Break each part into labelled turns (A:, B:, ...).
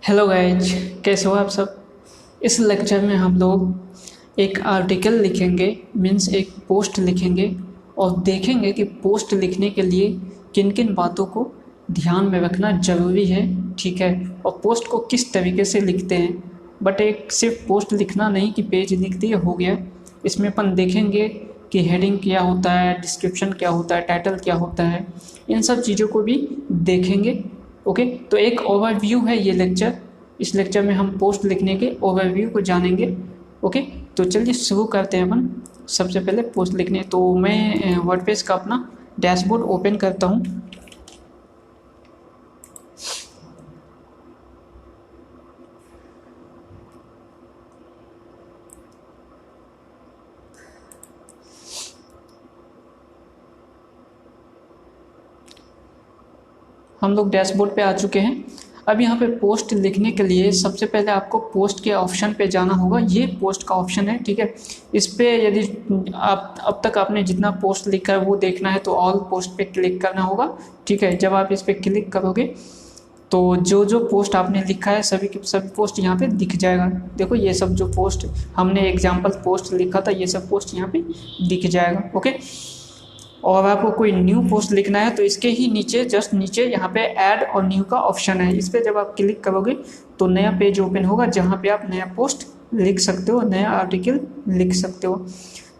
A: Hello guys, कैसे हो आप सब। इस लेक्चर में हम लोग एक आर्टिकल लिखेंगे, मीन्स एक पोस्ट लिखेंगे और देखेंगे कि पोस्ट लिखने के लिए किन किन बातों को ध्यान में रखना ज़रूरी है। ठीक है, और पोस्ट को किस तरीके से लिखते हैं। बट एक सिर्फ पोस्ट लिखना नहीं कि पेज लिख दिए हो गया। इसमें अपन देखेंगे कि हेडिंग क्या होता है, डिस्क्रिप्शन क्या होता है, टाइटल क्या होता है, इन सब चीज़ों को भी देखेंगे। ओके, तो एक ओवरव्यू है ये लेक्चर। इस लेक्चर में हम पोस्ट लिखने के ओवरव्यू को जानेंगे। ओके, तो चलिए शुरू करते हैं अपन। सबसे पहले पोस्ट लिखने, तो मैं वर्डप्रेस का अपना डैशबोर्ड ओपन करता हूँ। हम लोग डैशबोर्ड पे आ चुके हैं। अब यहाँ पे पोस्ट लिखने के लिए सबसे पहले आपको पोस्ट के ऑप्शन पे जाना होगा। ये पोस्ट का ऑप्शन है, ठीक है। इस पे यदि आप अब तक आपने जितना पोस्ट लिखा है वो देखना है तो ऑल पोस्ट पे क्लिक करना होगा, ठीक है। जब आप इस पे क्लिक करोगे तो जो जो पोस्ट आपने लिखा है सभी के सभी पोस्ट यहाँ पे दिख जाएगा। देखो ये सब जो पोस्ट हमने एग्जाम्पल पोस्ट लिखा था ये सब पोस्ट यहाँ पे दिख जाएगा। ओके, और आपको कोई न्यू पोस्ट लिखना है तो इसके ही नीचे जस्ट नीचे यहाँ पे ऐड और न्यू का ऑप्शन है। इस पर जब आप क्लिक करोगे तो नया पेज ओपन होगा जहाँ पे आप नया पोस्ट लिख सकते हो, नया आर्टिकल लिख सकते हो।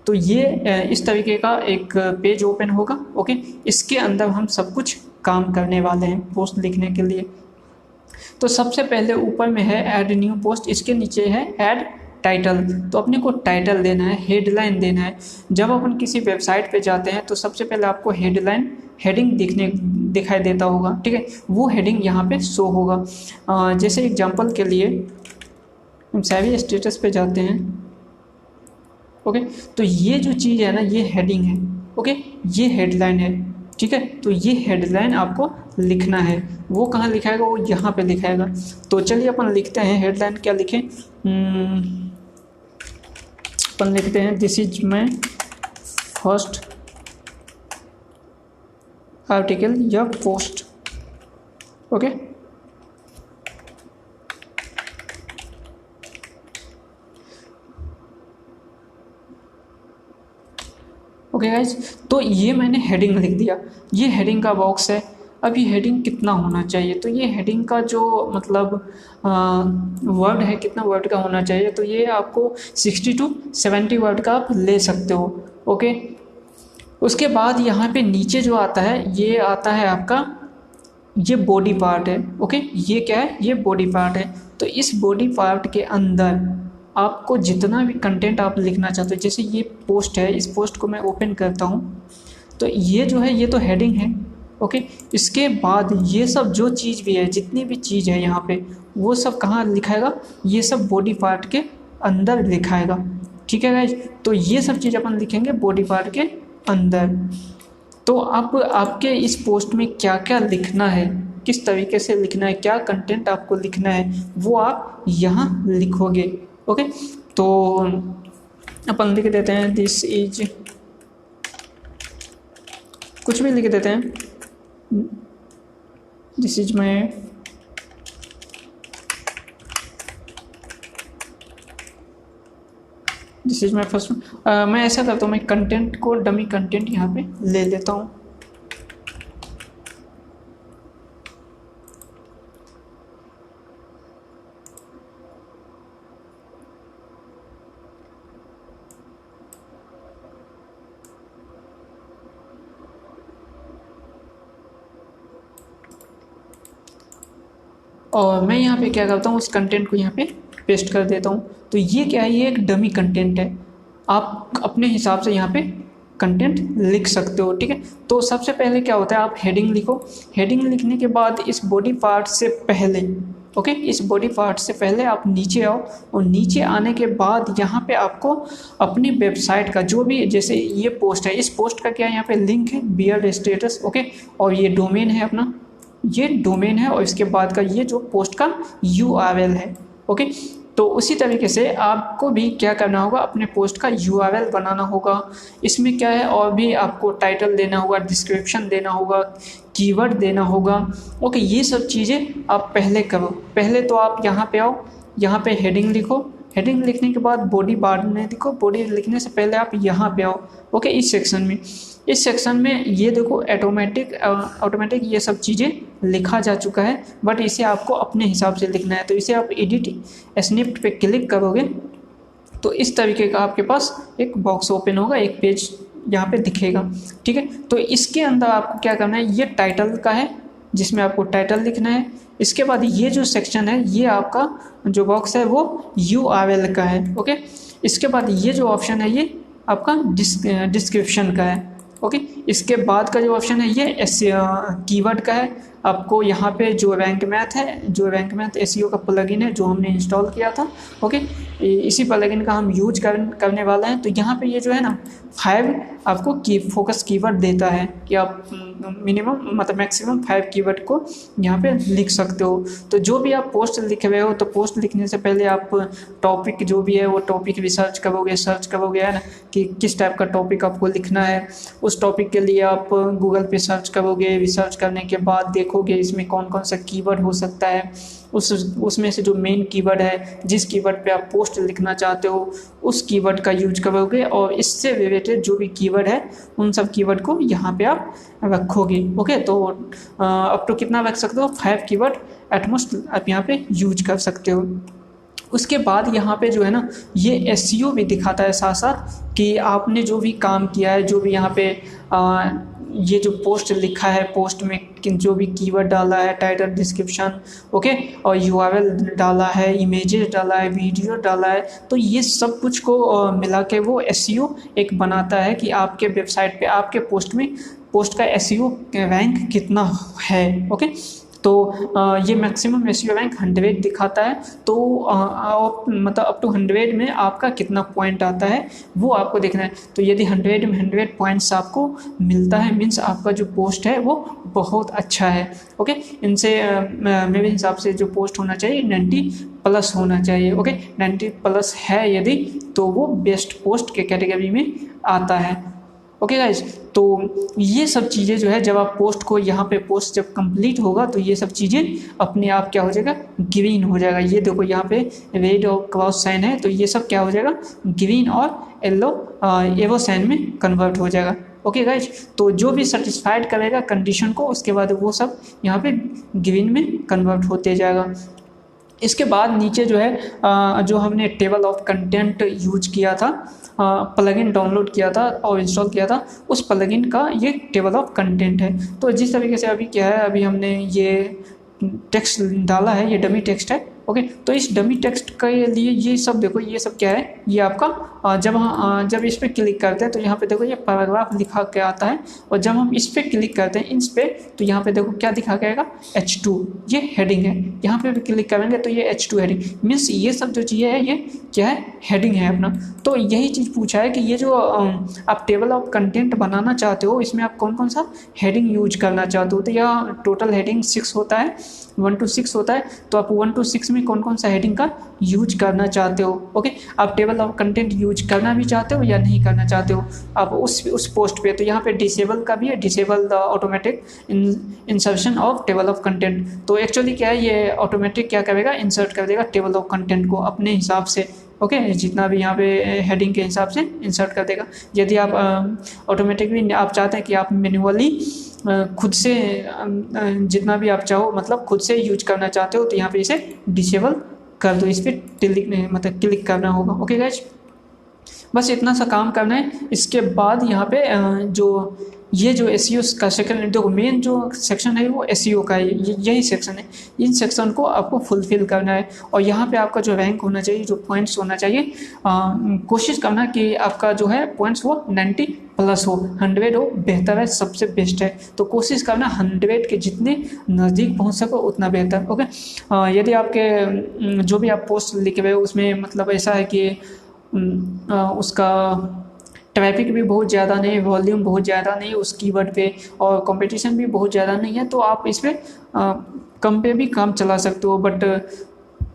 A: तो ये इस तरीके का एक पेज ओपन होगा। ओके, इसके अंदर हम सब कुछ काम करने वाले हैं पोस्ट लिखने के लिए। तो सबसे पहले ऊपर में है ऐड न्यू पोस्ट, इसके नीचे है ऐड टाइटल। तो अपने को टाइटल देना है, हेडलाइन देना है। जब अपन किसी वेबसाइट पे जाते हैं तो सबसे पहले आपको हेडिंग दिखाई देता होगा, ठीक है। वो हेडिंग यहाँ पे शो होगा। जैसे एग्जांपल के लिए हम सैवी स्टेटस पे जाते हैं। ओके, तो ये जो चीज़ है ना ये हेडिंग है। ओके, ये हेडलाइन है, ठीक है। तो ये हेडलाइन आपको लिखना है। वो कहाँ लिखाएगा, वो यहाँ पे लिखाएगा। तो चलिए अपन लिखते हैं हेडलाइन क्या लिखें। अपन लिखते हैं this is my first article या पोस्ट। ओके, ओके गाइज, तो ये मैंने हेडिंग लिख दिया। ये हेडिंग का बॉक्स है। अब ये हेडिंग कितना होना चाहिए, तो ये हेडिंग का जो मतलब वर्ड है, कितना वर्ड का होना चाहिए, तो ये आपको 60 to 70 वर्ड का आप ले सकते हो। ओके, उसके बाद यहाँ पे नीचे जो आता है ये आता है आपका, ये बॉडी पार्ट है। ओके, ये क्या है, ये बॉडी पार्ट है। तो इस बॉडी पार्ट के अंदर आपको जितना भी कंटेंट आप लिखना चाहते हो, जैसे ये पोस्ट है, इस पोस्ट को मैं ओपन करता हूँ तो ये जो है ये तो हेडिंग है। ओके, इसके बाद ये सब जो चीज़ भी है, जितनी भी चीज़ है यहाँ पे, वो सब कहाँ लिखाएगा, ये सब बॉडी पार्ट के अंदर लिखाएगा, ठीक है गाइज। तो ये सब चीज़ अपन लिखेंगे बॉडी पार्ट के अंदर। तो आप आपके इस पोस्ट में क्या क्या लिखना है, किस तरीके से लिखना है, क्या कंटेंट आपको लिखना है, वो आप यहाँ लिखोगे। ओके, तो अपन लिख देते हैं दिस इज, कुछ भी लिख देते हैं, दिस इज माई फर्स्ट। मैं ऐसा करता हूँ, मैं कंटेंट को डमी कंटेंट यहाँ पे ले लेता हूँ। और मैं यहाँ पे क्या करता हूँ, उस कंटेंट को यहाँ पे पेस्ट कर देता हूँ। तो ये क्या है, ये एक डमी कंटेंट है। आप अपने हिसाब से यहाँ पे कंटेंट लिख सकते हो, ठीक है। तो सबसे पहले क्या होता है, आप हेडिंग लिखो। हेडिंग लिखने के बाद इस बॉडी पार्ट से पहले, ओके, इस बॉडी पार्ट से पहले आप नीचे आओ, और नीचे आने के बाद यहाँ पे आपको अपनी वेबसाइट का जो भी, जैसे ये पोस्ट है, इस पोस्ट का क्या यहाँ पे लिंक है, बियर्ड स्टेटस। ओके, और ये डोमेन है अपना, ये डोमेन है, और इसके बाद का ये जो पोस्ट का URL है। ओके, तो उसी तरीके से आपको भी क्या करना होगा, अपने पोस्ट का URL बनाना होगा। इसमें क्या है, और भी आपको टाइटल देना होगा, डिस्क्रिप्शन देना होगा, कीवर्ड देना होगा। ओके, ये सब चीज़ें आप पहले करो। पहले तो आप यहाँ पे आओ, यहाँ पे हेडिंग लिखो, हेडिंग लिखने के बाद बॉडी बाद में लिखो, बॉडी लिखने से पहले आप यहाँ पे आओ। ओके, इस सेक्शन में ये देखो ऑटोमेटिक ये सब चीज़ें लिखा जा चुका है, बट इसे आपको अपने हिसाब से लिखना है। तो इसे आप एडिट स्निप्ट पे क्लिक करोगे तो इस तरीके का आपके पास एक बॉक्स ओपन होगा, एक पेज यहाँ पे दिखेगा। ठीक है, तो इसके अंदर आपको क्या करना है, ये टाइटल का है जिसमें आपको टाइटल लिखना है। इसके बाद ये जो सेक्शन है, ये आपका जो बॉक्स है वो URL का है। ओके, इसके बाद ये जो ऑप्शन है ये आपका डिस्क्रिप्शन का है। ओके, इसके बाद का जो ऑप्शन है ये कीवर्ड का है। आपको यहाँ पे जो रैंक मैथ SEO का प्लगइन है जो हमने इंस्टॉल किया था। ओके, इसी प्लगइन का हम यूज करने वाला है। तो यहाँ पे ये जो है ना 5 आपको फोकस कीवर्ड देता है कि आप मैक्सिमम 5 कीवर्ड को यहाँ पे लिख सकते हो। तो जो भी आप पोस्ट लिख रहे हो, तो पोस्ट लिखने से पहले आप टॉपिक जो भी है वो टॉपिक सर्च करोगे है ना, कि किस टाइप का टॉपिक आपको लिखना है। उस टॉपिक के लिए आप गूगल पे सर्च करोगे, रिसर्च करने के बाद देखोगे इसमें कौन कौन सा कीवर्ड हो सकता है। उसमें से जो मेन कीवर्ड है, जिस कीवर्ड पे आप पोस्ट लिखना चाहते हो, उस कीवर्ड का यूज करोगे और इससे रिलेटेड जो भी कीवर्ड है उन सब कीवर्ड को यहाँ पे आप रखोगे। ओके, तो अप टू कितना रख सकते हो, 5 कीवर्ड एटमोस्ट आप यहाँ पे यूज कर सकते हो। उसके बाद यहाँ पे जो है ना ये SEO भी दिखाता है साथ साथ कि आपने जो भी काम किया है, जो भी यहाँ पे ये जो पोस्ट लिखा है, पोस्ट में जो भी कीवर्ड डाला है, टाइटल, डिस्क्रिप्शन, ओके, और URL डाला है, इमेजेस डाला है, वीडियो डाला है, तो ये सब कुछ को मिला के वो SEO एक बनाता है कि आपके वेबसाइट पे आपके पोस्ट का SEO रैंक कितना है। ओके, तो ये मैक्सिमम SEO रैंक 100 दिखाता है। तो मतलब अप टू 100 में आपका कितना पॉइंट आता है वो आपको देखना है। तो यदि 100 में 100 पॉइंट्स आपको मिलता है, मीन्स आपका जो पोस्ट है वो बहुत अच्छा है। ओके, इनसे मेरे हिसाब से जो पोस्ट होना चाहिए 90+ होना चाहिए। ओके, 90+ है यदि, तो वो बेस्ट पोस्ट के कैटेगरी में आता है। ओके गाइज, तो ये सब चीज़ें जो है, जब आप पोस्ट को यहाँ पे पोस्ट जब कंप्लीट होगा तो ये सब चीज़ें अपने आप क्या हो जाएगा, ग्रीन हो जाएगा। ये देखो यहाँ पे रेड और क्रॉस साइन है, तो ये सब क्या हो जाएगा, ग्रीन और येलो एरो साइन में कन्वर्ट हो जाएगा। ओके गाइज, तो जो भी सेटिस्फाइड करेगा कंडीशन को, उसके बाद वो सब यहाँ पे ग्रीन में कन्वर्ट होते जाएगा। इसके बाद नीचे जो है जो हमने टेबल ऑफ कंटेंट यूज किया था, प्लगइन डाउनलोड किया था और इंस्टॉल किया था, उस प्लगइन का ये टेबल ऑफ कंटेंट है। तो जिस तरीके से अभी क्या है, अभी हमने ये टेक्स्ट डाला है, ये डमी टेक्स्ट है। ओके, तो इस डमी टेक्स्ट के लिए ये सब देखो, ये सब क्या है, ये आपका जब इस पर क्लिक करते हैं तो यहाँ पे देखो ये पैराग्राफ लिखा के आता है, और जब हम इस पर क्लिक करते हैं इस पे, तो यहाँ पे देखो क्या दिखा के आएगा, H2, ये हेडिंग है। यहाँ पे भी क्लिक करेंगे तो ये H2 हेडिंग, मीन्स ये सब जो चीज़ें है ये क्या है, हेडिंग है अपना। तो यही चीज़ पूछा है कि ये जो आप टेबल ऑफ कंटेंट बनाना चाहते हो, इसमें आप कौन कौन सा हेडिंग यूज करना चाहते हो। तो यह टोटल हेडिंग 6 होता है, 1 to 6 होता है। तो आप 1 to 6 में कौन कौन सा हेडिंग का यूज करना चाहते हो। ओके, आप टेबल ऑफ कंटेंट यूज करना भी चाहते हो या नहीं करना चाहते हो आप उस पोस्ट पे। तो यहाँ पे डिसेबल का भी है, disable the automatic insertion of table of content. तो एक्चुअली क्या है, ये ऑटोमेटिक क्या करेगा, इंसर्ट कर देगा टेबल ऑफ कंटेंट को अपने हिसाब से। ओके, जितना भी यहाँ पे हेडिंग के हिसाब से इंसर्ट कर देगा। यदि आप ऑटोमेटिक भी आप चाहते हैं कि आप मैन्युअली खुद से जितना भी आप चाहो, मतलब खुद से यूज करना चाहते हो, तो यहाँ पे इसे डिसेबल कर दो, इस पर क्लिक करना होगा। ओके गाइज, बस इतना सा काम करना है। इसके बाद यहाँ पे ये जो SEO का सेक्शन, देखो मेन जो सेक्शन है वो SEO का है, यही सेक्शन है। इन सेक्शन को आपको फुलफिल करना है, और यहाँ पे आपका जो रैंक होना चाहिए, जो पॉइंट्स होना चाहिए, कोशिश करना कि आपका जो है पॉइंट्स वो 90+ हो, 100 हो, बेहतर है, सबसे बेस्ट है। तो कोशिश करना 100 के जितने नज़दीक पहुँच सको उतना बेहतर। ओके, यदि आपके जो भी आप पोस्ट लिखे हुए उसमें मतलब ऐसा है कि उसका ट्रैफिक भी बहुत ज़्यादा नहीं है, वॉल्यूम बहुत ज़्यादा नहीं है उस कीवर्ड पे, और कंपटीशन भी बहुत ज़्यादा नहीं है, तो आप इस पर कम पे भी काम चला सकते हो। बट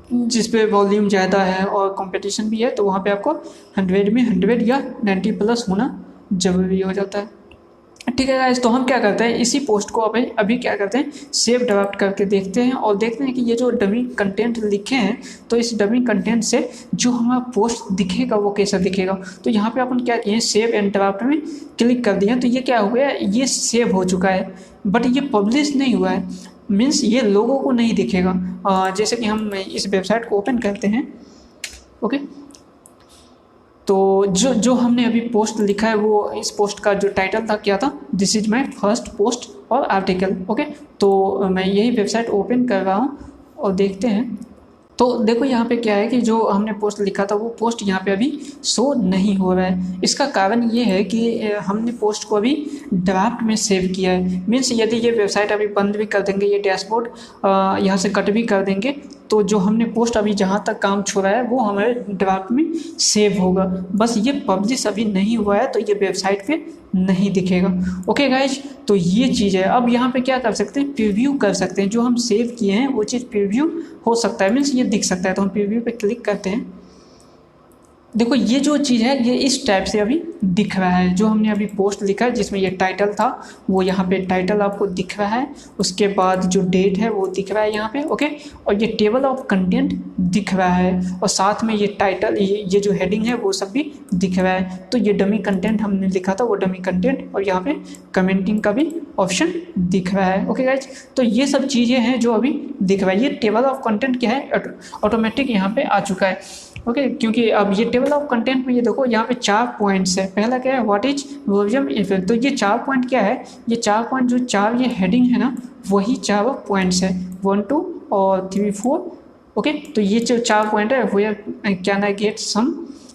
A: जिस पे वॉल्यूम ज़्यादा है और कंपटीशन भी है, तो वहाँ पे आपको 100 में 100 या 90 प्लस होना ज़रूरी हो जाता है। ठीक है गाइस, तो हम क्या करते हैं, इसी पोस्ट को अभी क्या करते हैं, सेव ड्राफ्ट करके देखते हैं और देखते हैं कि ये जो डमी कंटेंट लिखे हैं, तो इस डमी कंटेंट से जो हमारा पोस्ट दिखेगा वो कैसा दिखेगा। तो यहाँ पे अपन क्या किए, सेव एंड ड्राफ्ट में क्लिक कर दिए, तो ये क्या हो गया, ये सेव हो चुका है, बट ये पब्लिश नहीं हुआ है, मीन्स ये लोगों को नहीं दिखेगा। जैसे कि हम इस वेबसाइट को ओपन करते हैं, ओके, तो जो हमने अभी पोस्ट लिखा है, वो इस पोस्ट का जो टाइटल था क्या था, this is my first post और आर्टिकल, ओके। तो मैं यही वेबसाइट ओपन कर रहा हूँ और देखते हैं। तो देखो यहाँ पे क्या है कि जो हमने पोस्ट लिखा था वो पोस्ट यहाँ पे अभी शो नहीं हो रहा है। इसका कारण ये है कि हमने पोस्ट को अभी ड्राफ्ट में सेव किया है, मीन्स यदि ये वेबसाइट अभी बंद भी कर देंगे, ये डैशबोर्ड यहाँ से कट भी कर देंगे, तो जो हमने पोस्ट अभी जहाँ तक काम छोड़ा है वो हमारे ड्राफ्ट में सेव होगा, बस ये पब्लिश अभी नहीं हुआ है, तो ये वेबसाइट पे नहीं दिखेगा। ओके गाइज, तो ये चीज़ है। अब यहाँ पे क्या कर सकते हैं, प्रीव्यू कर सकते हैं, जो हम सेव किए हैं वो चीज़ प्रीव्यू हो सकता है, मीन्स ये दिख सकता है। तो हम प्रीव्यू पे क्लिक करते हैं, देखो ये जो चीज़ है ये इस टाइप से अभी दिख रहा है। जो हमने अभी पोस्ट लिखा है जिसमें ये टाइटल था, वो यहाँ पे टाइटल आपको दिख रहा है, उसके बाद जो डेट है वो दिख रहा है यहाँ पे, ओके, और ये टेबल ऑफ कंटेंट दिख रहा है, और साथ में ये टाइटल, ये जो हेडिंग है वो सब भी दिख रहा है। तो ये डमी कंटेंट हमने लिखा था वो डमी कंटेंट, और यहाँ पे कमेंटिंग का भी ऑप्शन दिख रहा है। ओके गाइज, तो ये सब चीज़ें हैं जो अभी दिख रहा है। ये टेबल ऑफ कंटेंट क्या है, ऑटोमेटिक यहाँ पे आ चुका है, ओके, क्योंकि अब ये टेबल ऑफ कंटेंट में ये देखो यहाँ पे 4 पॉइंट्स है। पहला क्या है, व्हाट इज वर्बजम इफेक्ट, तो ये 4 पॉइंट क्या है, ये 4 पॉइंट जो 4 ये हेडिंग है ना, वही 4 पॉइंट्स है, 1 2 और 3 4, ओके। तो ये जो 4 पॉइंट है, where can I get some,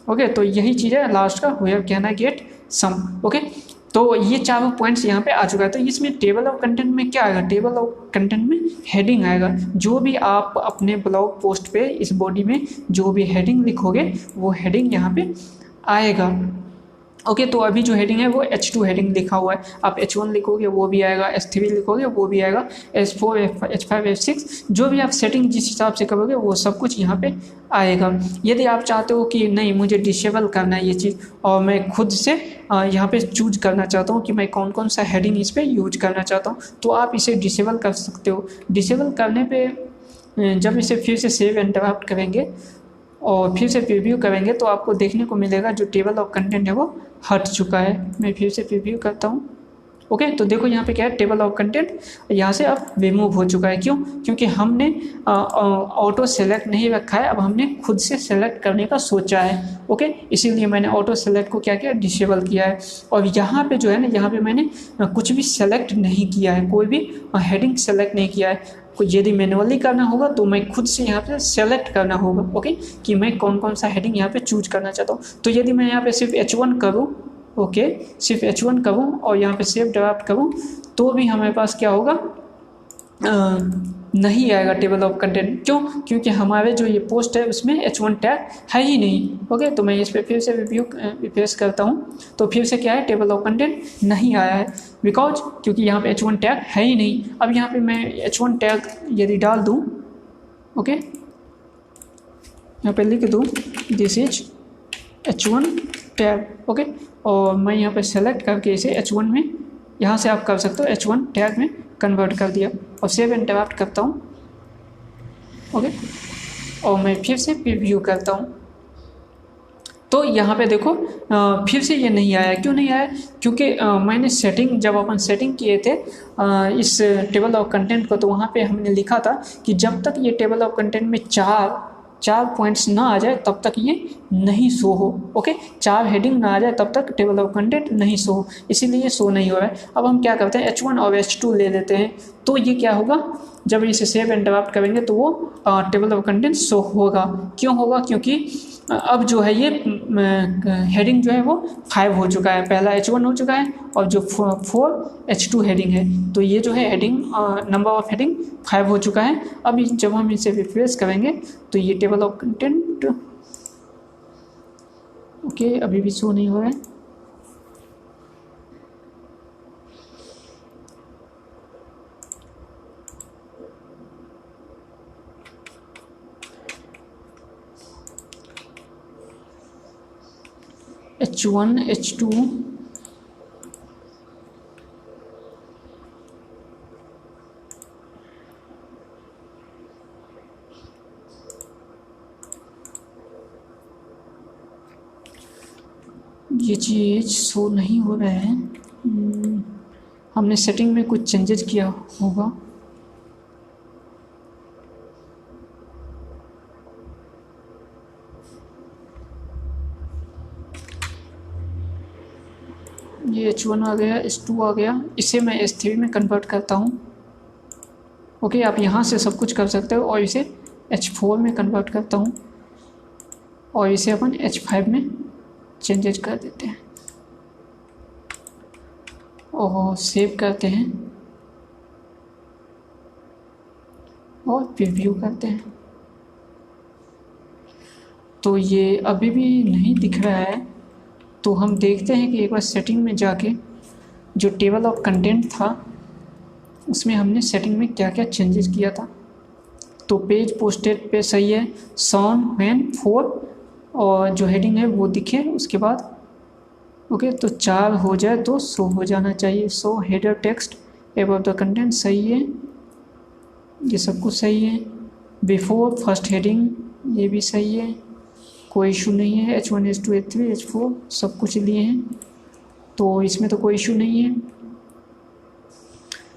A: okay, तो यही चीज़ है लास्ट का, where can I get some, okay. तो ये 4 पॉइंट्स यहाँ पे आ चुका है। तो इसमें टेबल ऑफ कंटेंट में क्या आएगा, टेबल ऑफ कंटेंट में हेडिंग आएगा। जो भी आप अपने ब्लॉग पोस्ट पे इस बॉडी में जो भी हेडिंग लिखोगे वो हेडिंग यहाँ पे आएगा, ओके। तो अभी जो हेडिंग है वो H2 हेडिंग लिखा हुआ है, आप H1 लिखोगे वो भी आएगा, H3 लिखोगे वो भी आएगा, H4 H5 H6 जो भी आप सेटिंग जिस हिसाब से करोगे वो सब कुछ यहाँ पे आएगा। यदि आप चाहते हो कि नहीं मुझे डिसेबल करना है ये चीज़, और मैं खुद से यहाँ पे चूज करना चाहता हूँ कि मैं कौन कौन सा हेडिंग इस पर यूज करना चाहता हूँ, तो आप इसे डिसेबल कर सकते हो। डिसेबल करने पर जब इसे फिर से सेव एंड ड्राफ्ट करेंगे और फिर से प्रीव्यू करेंगे तो आपको देखने को मिलेगा जो टेबल ऑफ कंटेंट है वो हट चुका है। मैं फिर से प्रीव्यू करता हूँ, ओके। तो देखो यहाँ पे क्या है, टेबल ऑफ कंटेंट यहाँ से अब रिमूव हो चुका है। क्यों, क्योंकि हमने ऑटो सेलेक्ट नहीं रखा है, अब हमने खुद से सेलेक्ट करने का सोचा है, ओके। इसीलिए मैंने ऑटो सेलेक्ट को क्या किया, डिसेबल किया है। और यहाँ पे जो है ना, यहाँ पे मैंने कुछ भी सेलेक्ट नहीं किया है, कोई भी हेडिंग सेलेक्ट नहीं किया है। यदि मैनुअली करना होगा तो मैं खुद से यहाँ पे सेलेक्ट करना होगा, ओके, कि मैं कौन कौन सा हेडिंग यहाँ पे चूज करना चाहता हूँ। तो यदि मैं यहाँ पे सिर्फ H1 करूँ, ओके, सिर्फ H1 करूँ और यहाँ पे सेव ड्राफ्ट करूँ, तो भी हमारे पास क्या होगा, नहीं आएगा टेबल ऑफ कंटेंट। क्यों, क्योंकि हमारे जो ये पोस्ट है उसमें H1 टैग है ही नहीं, ओके। तो मैं इस पर फिर से रिफ्रेश करता हूँ, तो फिर से क्या है, टेबल ऑफ कंटेंट नहीं आया है, बिकॉज क्योंकि यहाँ पे H1 टैग है ही नहीं। अब यहाँ पे मैं H1 टैग यदि डाल दूँ, ओके, यहाँ पे लिख दूँ this is H1 tag, okay, और मैं यहाँ पे सेलेक्ट करके इसे H1 में, यहाँ से आप कर सकते हो H1 टैग में कन्वर्ट कर दिया, और सेव एंड ड्राफ्ट करता हूँ, ओके, और मैं फिर से प्रीव्यू करता हूँ। तो यहाँ पे देखो फिर से ये नहीं आया। क्यों नहीं आया, क्योंकि मैंने सेटिंग, जब अपन सेटिंग किए थे इस टेबल ऑफ कंटेंट को, तो वहाँ पे हमने लिखा था कि जब तक ये टेबल ऑफ कंटेंट में चार पॉइंट्स ना आ जाए तब तक ये नहीं शो हो, ओके। 4 हेडिंग ना आ जाए तब तक टेबल ऑफ कंटेंट नहीं शो हो, इसीलिए ये शो नहीं हो रहा है। अब हम क्या करते हैं, H1 और H2 ले लेते हैं, तो ये क्या होगा, जब इसे सेव एंड ड्राफ्ट करेंगे तो वो टेबल ऑफ कंटेंट शो होगा। क्यों होगा, क्योंकि अब जो है ये हेडिंग जो है वो 5 हो चुका है, पहला H1 हो चुका है और जो 4 H2 हेडिंग है, तो ये जो है हेडिंग नंबर ऑफ हेडिंग 5 हो चुका है। अब जब हम इसे रिफ्रेश करेंगे तो ये टेबल ऑफ कंटेंट, ओके, अभी भी शो नहीं हो रहा है। H1 H2 ये चीज़ शो नहीं हो रहा है। हमने सेटिंग में कुछ चेंजेस किया होगा। ये H1 आ गया, H2 आ गया, इसे मैं H3 में कन्वर्ट करता हूँ। ओके, आप यहाँ से सब कुछ कर सकते हो। और इसे H4 में कन्वर्ट करता हूँ और इसे अपन H5 में चेंजेज कर देते हैं और सेव करते हैं और प्रीव्यू करते हैं। तो ये अभी भी नहीं दिख रहा है, तो हम देखते हैं कि एक बार सेटिंग में जाके जो टेबल ऑफ कंटेंट था उसमें हमने सेटिंग में क्या क्या चेंजेस किया था। तो पेज पोस्टेड पे सही है, सॉन व्हेन 4 और जो हेडिंग है वो दिखे उसके बाद। ओके, तो 4 हो जाए तो शो हो जाना चाहिए। So header text about the content सही है, ये सब कुछ सही है। बिफोर फर्स्ट हेडिंग ये भी सही है, कोई इशू नहीं है। H1 H2 H3 H4 सब कुछ लिए हैं, तो इसमें तो कोई इशू नहीं है।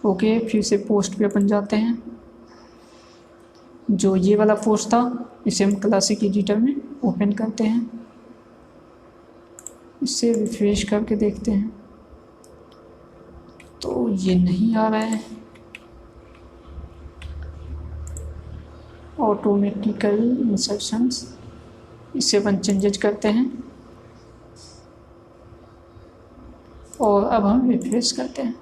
A: ओके, फिर से पोस्ट पे अपन जाते हैं। जो ये वाला पोस्ट था इसे हम क्लासिक एडिटर में ओपन करते हैं, इसे रिफ्रेश करके देखते हैं। तो ये नहीं आ रहा है, ऑटोमेटिकल इंसर्शंस, इसे अपन चेंजेज करते हैं और अब हम रिफ्रेश करते हैं।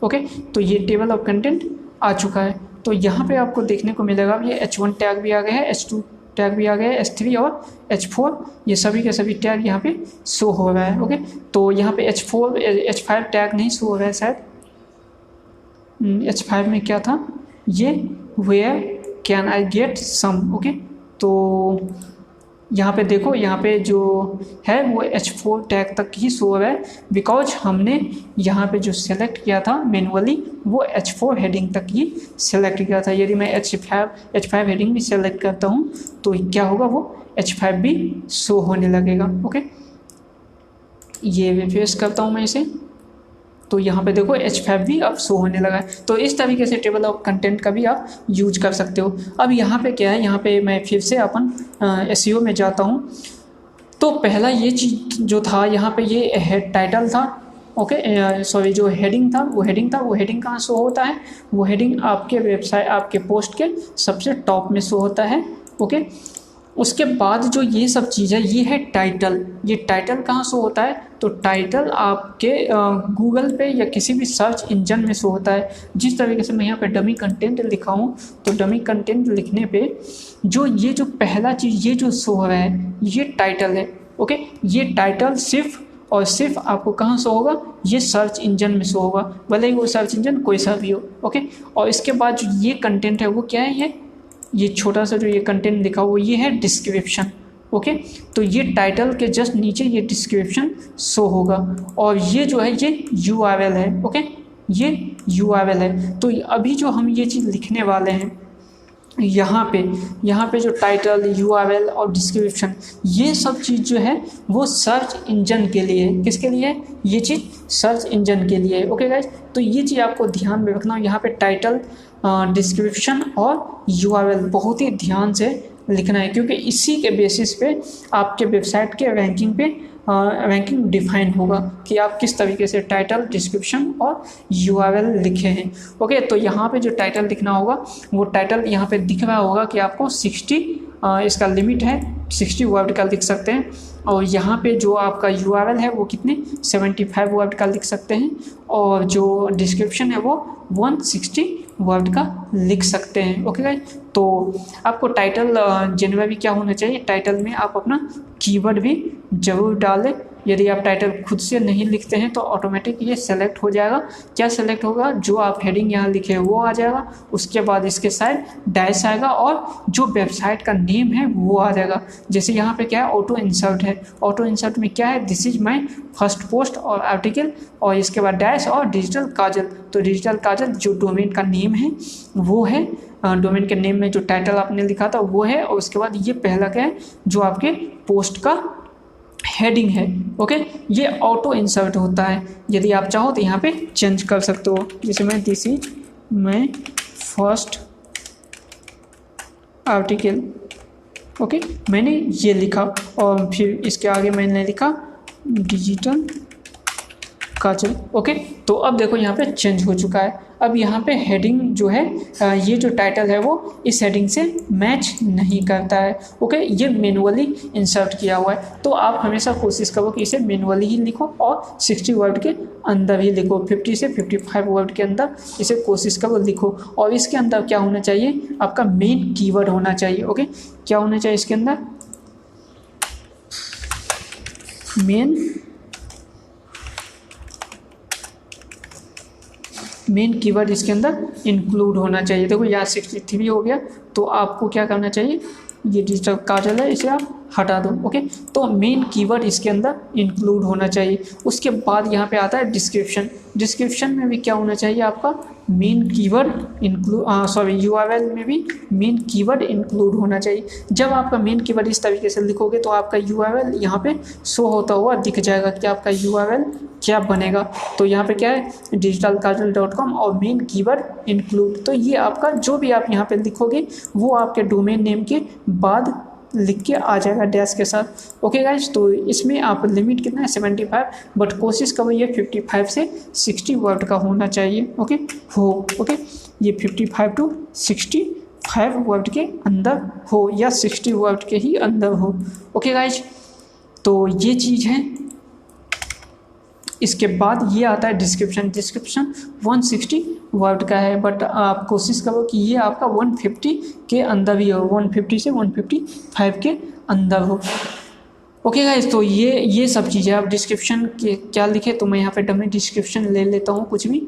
A: ओके, तो ये टेबल ऑफ कंटेंट आ चुका है। तो यहाँ पे आपको देखने को मिलेगा ये H1 टैग भी आ गया है, H2 टैग भी आ गया है, H3 और H4 ये सभी के सभी टैग यहाँ पे शो हो रहा है। ओके, तो यहाँ पे H5 टैग नहीं शो हो रहा है शायद। H5 में क्या था, ये where can I get some. Okay, तो यहाँ पे देखो, यहाँ पे जो है वो H4 टैग तक ही शो हो रहा है, बिकॉज हमने यहाँ पे जो सेलेक्ट किया था मैनुअली वो H4 हेडिंग तक ही सेलेक्ट किया था। यदि मैं H5 हेडिंग भी सेलेक्ट करता हूँ तो क्या होगा, वो H5 भी शो होने लगेगा। ओके, ये रिफ्रेश करता हूँ मैं इसे, तो यहाँ पे देखो H5 भी अब शो होने लगा है। तो इस तरीके से टेबल ऑफ कंटेंट का भी आप यूज कर सकते हो। अब यहाँ पे क्या है, यहाँ पे मैं फिर से अपन SEO में जाता हूँ। तो पहला ये चीज़ जो था, यहाँ पे ये हेड टाइटल था। ओके, सॉरी, जो हेडिंग था वो हेडिंग कहाँ शो होता है, वो हेडिंग आपके वेबसाइट, आपके पोस्ट के सबसे टॉप में शो होता है। ओके, उसके बाद जो ये सब चीज़ है ये है टाइटल। ये टाइटल कहाँ शो होता है, तो टाइटल आपके गूगल पे या किसी भी सर्च इंजन में शो होता है। जिस तरीके से मैं यहाँ पे डमी कंटेंट लिखा हूँ, तो डमी कंटेंट लिखने पे जो पहला चीज़ ये जो शो हो रहा है ये टाइटल है। ओके, ये टाइटल सिर्फ और सिर्फ आपको कहाँ शो होगा, ये सर्च इंजन में शो होगा, भले ही वो सर्च इंजन कोई सा भी हो। ओके, और इसके बाद जो ये कंटेंट है वो क्या है, ये छोटा सा जो ये कंटेंट लिखा हुआ ये है डिस्क्रिप्शन। ओके, तो ये टाइटल के जस्ट नीचे ये डिस्क्रिप्शन शो होगा और ये जो है ये URL है। ओके, ये URL है। तो अभी जो हम ये चीज़ लिखने वाले हैं यहाँ पे जो टाइटल, URL और डिस्क्रिप्शन, ये सब चीज़ जो है वो सर्च इंजन के लिए, किसके लिए, ये चीज़ सर्च इंजन के लिए। ओके गाइज, तो ये चीज़ आपको ध्यान में रखना। यहाँ पे टाइटल, डिस्क्रिप्शन और URL बहुत ही ध्यान से लिखना है, क्योंकि इसी के बेसिस पे आपके वेबसाइट के रैंकिंग डिफाइन होगा कि आप किस तरीके से टाइटल, डिस्क्रिप्शन और URL लिखे हैं। ओके, तो यहाँ पे जो टाइटल लिखना होगा वो टाइटल यहाँ पे दिख रहा होगा कि आपको 60 इसका लिमिट है, 60 वर्ड का लिख सकते हैं। और यहाँ पे जो आपका URL है वो कितने 75 वर्ड का लिख सकते हैं और जो डिस्क्रिप्शन है वो 160 वर्ड का लिख सकते हैं। ओके गाइस, तो आपको टाइटल जनरली क्या होना चाहिए, टाइटल में आप अपना कीवर्ड भी जरूर डालें यदि आप टाइटल खुद से नहीं लिखते हैं तो ऑटोमेटिक ये सेलेक्ट हो जाएगा। क्या सेलेक्ट होगा, जो आप हेडिंग यहाँ लिखे हैं वो आ जाएगा, उसके बाद इसके साइड डैश आएगा और जो वेबसाइट का नेम है वो आ जाएगा। जैसे यहाँ पे क्या है, ऑटो इंसर्ट है, ऑटो इंसर्ट में क्या है, this is my first post और आर्टिकल और इसके बाद डैश और डिजिटल काजल। तो डिजिटल काजल जो डोमेन का नेम है वो है, डोमेन के नेम में जो टाइटल आपने लिखा था वो है, और उसके बाद ये पहला क्या है, जो आपके पोस्ट का हेडिंग है। ओके, ये ऑटो इंसर्ट होता है। यदि आप चाहो तो यहाँ पे चेंज कर सकते हो, जैसे मैं this is my first article. Okay, मैंने ये लिखा और फिर इसके आगे मैंने लिखा डिजिटल काजल। ओके, तो अब देखो यहाँ पे चेंज हो चुका है। अब यहाँ पे हेडिंग जो है, ये जो टाइटल है वो इस हेडिंग से मैच नहीं करता है। ओके, ये मैनुअली इंसर्ट किया हुआ है, तो आप हमेशा कोशिश करो कि इसे मैनुअली ही लिखो और 60 वर्ड के अंदर ही लिखो, 50 से 55 वर्ड के अंदर इसे कोशिश करो लिखो। और इसके अंदर क्या होना चाहिए, आपका मेन कीवर्ड होना चाहिए। ओके, क्या होना चाहिए इसके अंदर, मेन कीवर्ड इसके अंदर इंक्लूड होना चाहिए। देखो यहाँ 63 हो गया, तो आपको क्या करना चाहिए, ये डिजिटल काजल है इसे आप हटा दो। ओके, तो मेन कीवर्ड इसके अंदर इंक्लूड होना चाहिए। उसके बाद यहाँ पे आता है डिस्क्रिप्शन। डिस्क्रिप्शन में भी क्या होना चाहिए, आपका मेन कीवर्ड इंक्लूड यूआरएल में भी मेन कीवर्ड इंक्लूड होना चाहिए। जब आपका मेन कीवर्ड इस तरीके से लिखोगे तो आपका यूआरएल यहाँ पे शो होता हुआ दिख जाएगा कि आपका यूआरएल क्या बनेगा। तो यहाँ पे क्या है, digitalkajal.com और मेन कीवर्ड इंक्लूड। तो ये आपका जो भी आप यहाँ पे लिखोगे वो आपके डोमेन नेम के बाद लिख के आ जाएगा डैश के साथ। ओके गाइज, तो इसमें आप लिमिट कितना है 75, बट कोशिश करो ये 55 से 60 वर्ड का होना चाहिए। ओके ये 55 to 65 वर्ड के अंदर हो या 60 वर्ड के ही अंदर हो। ओके गाइज, तो ये चीज़ है। इसके बाद ये आता है डिस्क्रिप्शन। डिस्क्रिप्शन 160 वर्ड का है, बट आप कोशिश करो कि ये आपका 150 के अंदर ही हो, 150 से 155 के अंदर हो। ओके गाइस, तो ये सब चीज़ें आप डिस्क्रिप्शन के क्या लिखे, तो मैं यहाँ पे डमी डिस्क्रिप्शन ले लेता हूँ कुछ भी।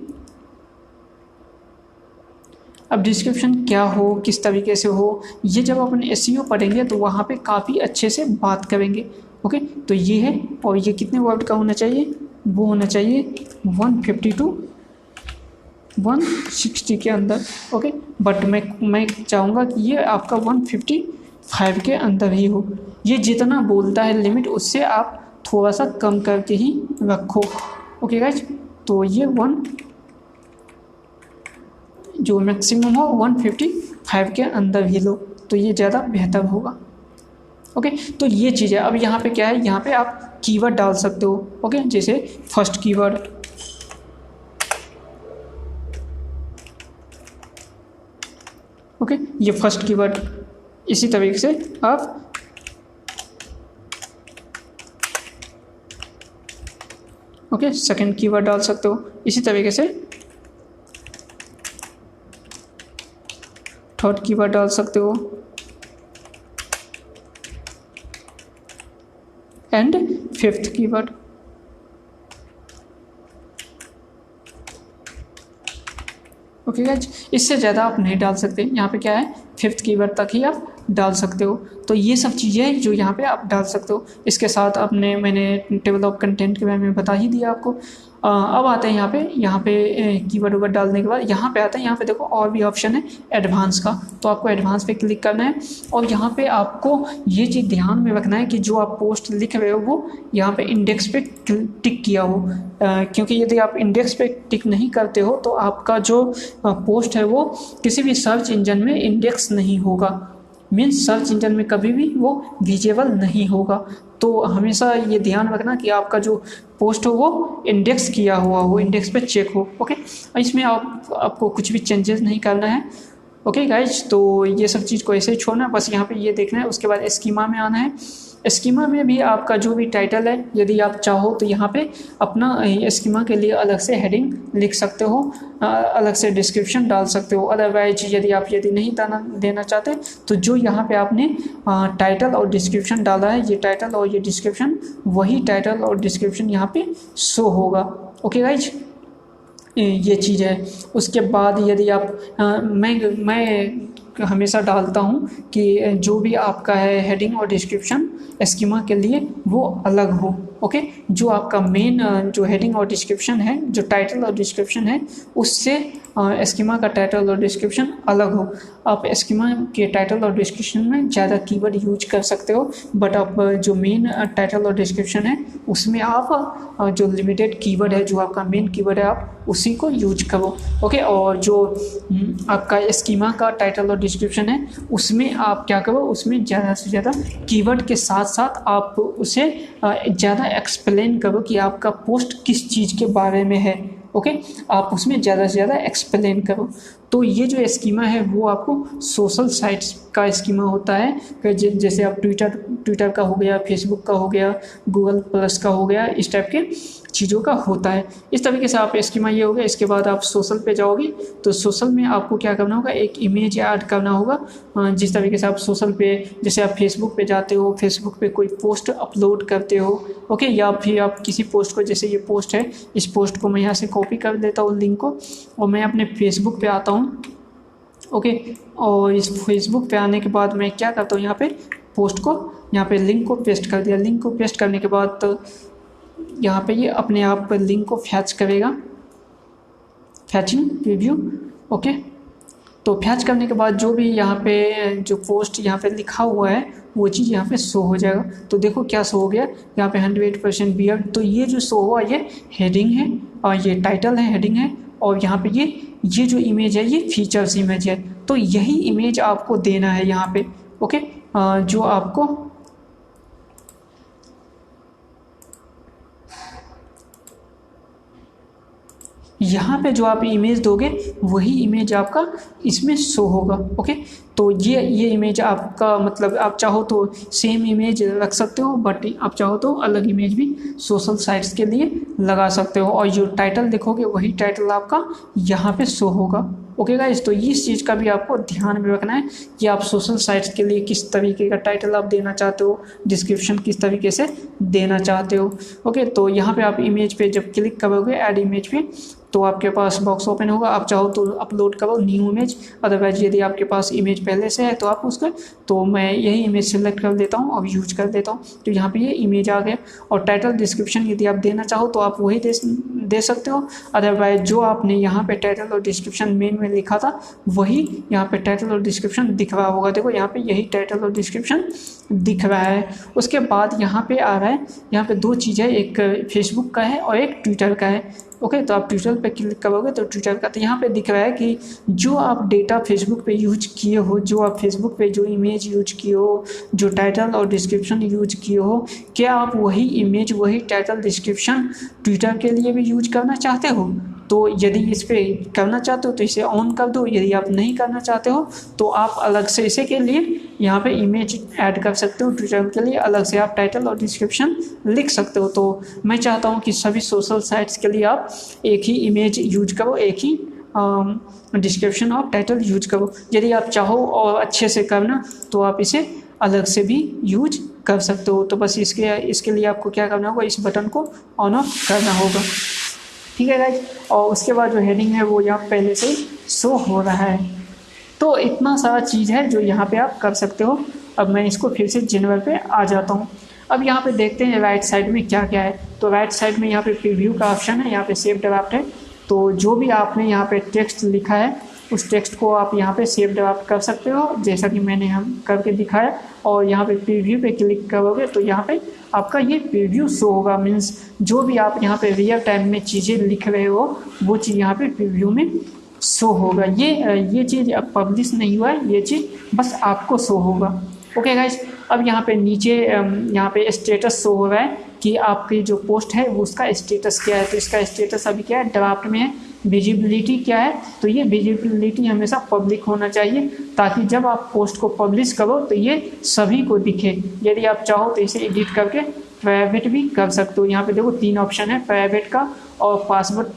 A: अब डिस्क्रिप्शन क्या हो, किस तरीके से हो, ये जब अपन एसईओ पढ़ेंगे तो वहाँ पे काफ़ी अच्छे से बात करेंगे। ओके, तो ये है, और ये कितने वर्ड का होना चाहिए, वो होना चाहिए 150 to 160 के अंदर। ओके, बट मैं चाहूँगा कि ये आपका 155 के अंदर ही हो। ये जितना बोलता है लिमिट, उससे आप थोड़ा सा कम करके ही रखो। ओके गाइज, तो ये जो मैक्सिमम हो 155 के अंदर ही लो, तो ये ज़्यादा बेहतर होगा। ओके, तो ये चीज़ है। अब यहाँ पे क्या है, यहाँ पे आप कीवर्ड डाल सकते हो। ओके, जैसे फर्स्ट कीवर्ड, ओके, ये फर्स्ट कीवर्ड। इसी तरीके से आप ओके सेकंड कीवर्ड डाल सकते हो। इसी तरीके से थर्ड कीवर्ड डाल सकते हो and fifth keyword. Okay guys, इससे ज़्यादा आप नहीं डाल सकते। यहाँ पे क्या है, फिफ्थ कीवर्ड तक ही आप डाल सकते हो। तो ये सब चीज़ें जो यहाँ पे आप डाल सकते हो। इसके साथ मैंने टेबल ऑफ कंटेंट के बारे में बता ही दिया आपको। अब आते हैं यहाँ पे कीवर्ड वर्ड डालने के बाद यहाँ पे आता है, यहाँ पे देखो और भी ऑप्शन है एडवांस का, तो आपको एडवांस पे क्लिक करना है। और यहाँ पे आपको ये चीज़ ध्यान में रखना है कि जो आप पोस्ट लिख रहे हो वो यहाँ पे इंडेक्स पे टिक किया हो, क्योंकि यदि आप इंडेक्स पे टिक नहीं करते हो तो आपका जो पोस्ट है वो किसी भी सर्च इंजन में इंडेक्स नहीं होगा, मीन्स सर्च इंजन में कभी भी वो विजिबल नहीं होगा। तो हमेशा ये ध्यान रखना कि आपका जो पोस्ट हो वो इंडेक्स किया हुआ हो, इंडेक्स पे चेक हो। ओके, इसमें आपको कुछ भी चेंजेस नहीं करना है। ओके गाइज, तो ये सब चीज़ को ऐसे ही छोड़ना है, बस यहाँ पे ये देखना है। उसके बाद स्कीमा में आना है। स्कीमा में भी आपका जो भी टाइटल है, यदि आप चाहो तो यहाँ पे अपना स्कीमा के लिए अलग से हेडिंग लिख सकते हो, अलग से डिस्क्रिप्शन डाल सकते हो। अदरवाइज यदि नहीं देना चाहते तो जो यहाँ पे आपने टाइटल और डिस्क्रिप्शन डाला है, ये टाइटल और ये डिस्क्रिप्शन, वही टाइटल और डिस्क्रिप्शन यहाँ पे शो होगा। ओके गाइज, ये चीज़ है। उसके बाद यदि आप मैं हमेशा डालता हूँ कि जो भी आपका है हेडिंग और डिस्क्रिप्शन स्कीमा के लिए वो अलग हो। ओके, जो आपका मेन जो हेडिंग और डिस्क्रिप्शन है, जो टाइटल और डिस्क्रिप्शन है, उससे स्कीमा का टाइटल और डिस्क्रिप्शन अलग हो। आप स्कीमा के टाइटल और डिस्क्रिप्शन में ज़्यादा कीवर्ड यूज कर सकते हो, बट आप जो मेन टाइटल और डिस्क्रिप्शन है उसमें आप जो लिमिटेड कीवर्ड है, जो आपका मेन कीवर्ड है, आप उसी को यूज करो। ओके, और जो आपका स्कीमा का टाइटल और डिस्क्रिप्शन है उसमें आप क्या करो, उसमें ज़्यादा से ज़्यादा कीवर्ड के साथ साथ आप उसे ज़्यादा एक्सप्लेन करो कि आपका पोस्ट किस चीज़ के बारे में है। ओके, आप उसमें ज़्यादा से ज़्यादा एक्सप्लेन करो। तो ये जो स्कीमा है वो आपको सोशल साइट्स का स्कीमा होता है, जैसे आप ट्विटर का हो गया, फेसबुक का हो गया, गूगल प्लस का हो गया, इस टाइप के चीज़ों का होता है। इस तरीके से आप स्कीमा ये हो गया। इसके बाद आप सोशल पे जाओगे तो सोशल में आपको क्या करना होगा, एक इमेज ऐड करना होगा। जिस तरीके से आप सोशल पे, जैसे आप फेसबुक पे जाते हो, फेसबुक पे कोई पोस्ट अपलोड करते हो, ओके, या फिर आप किसी पोस्ट को, जैसे ये पोस्ट है, इस पोस्ट को मैं यहाँ से कॉपी कर देता हूँ लिंक को, और मैं अपने फेसबुक पे आता हूँ। ओके, और इस फेसबुक पे आने के बाद मैं क्या करता हूँ, यहाँ पे पोस्ट को, यहाँ पे लिंक को पेस्ट कर दिया। लिंक को पेस्ट करने के बाद तो यहाँ पे ये अपने आप लिंक को फैच करेगा, फैचिंग प्रीव्यू। ओके, तो फैच करने के बाद जो भी यहाँ पे जो पोस्ट यहाँ पे लिखा हुआ है वो चीज़ यहाँ पे शो हो जाएगा। तो देखो क्या शो हो गया यहाँ पे 100% बियर्ड। तो ये जो शो हुआ ये हेडिंग है, और ये टाइटल है, हेडिंग है, और यहाँ पे ये जो इमेज है ये फीचर्स इमेज है। तो यही इमेज आपको देना है यहाँ पे। ओके, जो आपको यहाँ पे जो आप इमेज दोगे वही इमेज आपका इसमें शो होगा। ओके, तो ये इमेज आपका, मतलब आप चाहो तो सेम इमेज रख सकते हो, बट आप चाहो तो अलग इमेज भी सोशल साइट्स के लिए लगा सकते हो, और जो टाइटल देखोगे वही टाइटल आपका यहाँ पे शो होगा। ओके गाइस, तो इस चीज़ का भी आपको ध्यान में रखना है कि आप सोशल साइट्स के लिए किस तरीके का टाइटल आप देना चाहते हो, डिस्क्रिप्शन किस तरीके से देना चाहते हो। ओके, तो यहाँ पे आप इमेज पे जब क्लिक करोगे ऐड इमेज पे, तो आपके पास बॉक्स ओपन होगा। आप चाहो तो अपलोड करो न्यू इमेज, अदरवाइज यदि आपके पास इमेज पहले से है तो आप उसका, तो मैं यही इमेज सेलेक्ट कर देता हूँ और यूज कर देता हूँ। तो यहाँ पे ये इमेज आ गया। और टाइटल डिस्क्रिप्शन यदि आप देना चाहो तो आप वही दे सकते हो, अदरवाइज जो आपने यहाँ पे टाइटल और डिस्क्रिप्शन मेन में लिखा था वही यहाँ पे टाइटल और डिस्क्रिप्शन दिख रहा होगा। देखो यहाँ पे यही टाइटल और डिस्क्रिप्शन दिख रहा है। उसके बाद यहाँ पे आ रहा है, यहाँ पे दो चीज़ है, एक फेसबुक का है और एक ट्विटर का है। ओके, तो आप ट्विटर पे क्लिक करोगे तो ट्विटर का, तो यहाँ पे दिख रहा है कि जो आप डेटा फेसबुक पे यूज किए हो, जो आप फेसबुक पे जो इमेज यूज किए हो, जो टाइटल और डिस्क्रिप्शन यूज किए हो, क्या आप वही इमेज, वही टाइटल डिस्क्रिप्शन ट्विटर के लिए भी यूज करना चाहते हो? तो यदि इस पर करना चाहते हो तो इसे ऑन कर दो। यदि आप नहीं करना चाहते हो तो आप अलग से इसे के लिए यहाँ पे इमेज ऐड कर सकते हो। ट्विटर के लिए अलग से आप टाइटल और डिस्क्रिप्शन लिख सकते हो। तो मैं चाहता हूँ कि सभी सोशल साइट्स के लिए आप एक ही इमेज यूज करो, एक ही डिस्क्रिप्शन और टाइटल यूज करो। यदि आप चाहो और अच्छे से करना तो आप इसे अलग से भी यूज कर सकते हो। तो बस इसके लिए आपको क्या करना होगा, इस बटन को ऑन ऑफ करना होगा। ठीक है गाइज, और उसके बाद जो हेडिंग है वो यहाँ पहले से शो हो रहा है। तो इतना सारा चीज़ है जो यहाँ पे आप कर सकते हो। अब मैं इसको फिर से जनरल पे आ जाता हूँ। अब यहाँ पे देखते हैं राइट साइड में क्या क्या है। तो राइट साइड में यहाँ पे प्रीव्यू का ऑप्शन है, यहाँ पे सेव ड्राफ्ट है। तो जो भी आपने यहाँ पे टेक्स्ट लिखा है उस टेक्स्ट को आप यहाँ पे सेव ड्राफ्ट कर सकते हो, जैसा कि मैंने हम करके दिखाया। और यहाँ पे प्रीव्यू पे क्लिक करोगे तो यहाँ पे आपका ये प्रीव्यू शो होगा। मीन्स जो भी आप यहाँ पे रियल टाइम में चीज़ें लिख रहे हो वो चीज़ यहाँ पे प्रीव्यू में शो होगा। ये चीज़ अब पब्लिश नहीं हुआ है, ये चीज़ बस आपको शो होगा। ओके गाइज, अब यहाँ पे नीचे यहाँ पे स्टेटस शो हो रहा है कि आपकी जो पोस्ट है वो उसका स्टेटस क्या है। तो इसका स्टेटस अभी क्या है, ड्राफ्ट में है। विजिबिलिटी क्या है, तो ये विजिबिलिटी हमेशा पब्लिक होना चाहिए, ताकि जब आप पोस्ट को पब्लिश करो तो ये सभी को दिखे। यदि आप चाहो तो इसे एडिट करके प्राइवेट भी कर सकते हो। यहाँ पे देखो 3 ऑप्शन है, प्राइवेट का और पासवर्ड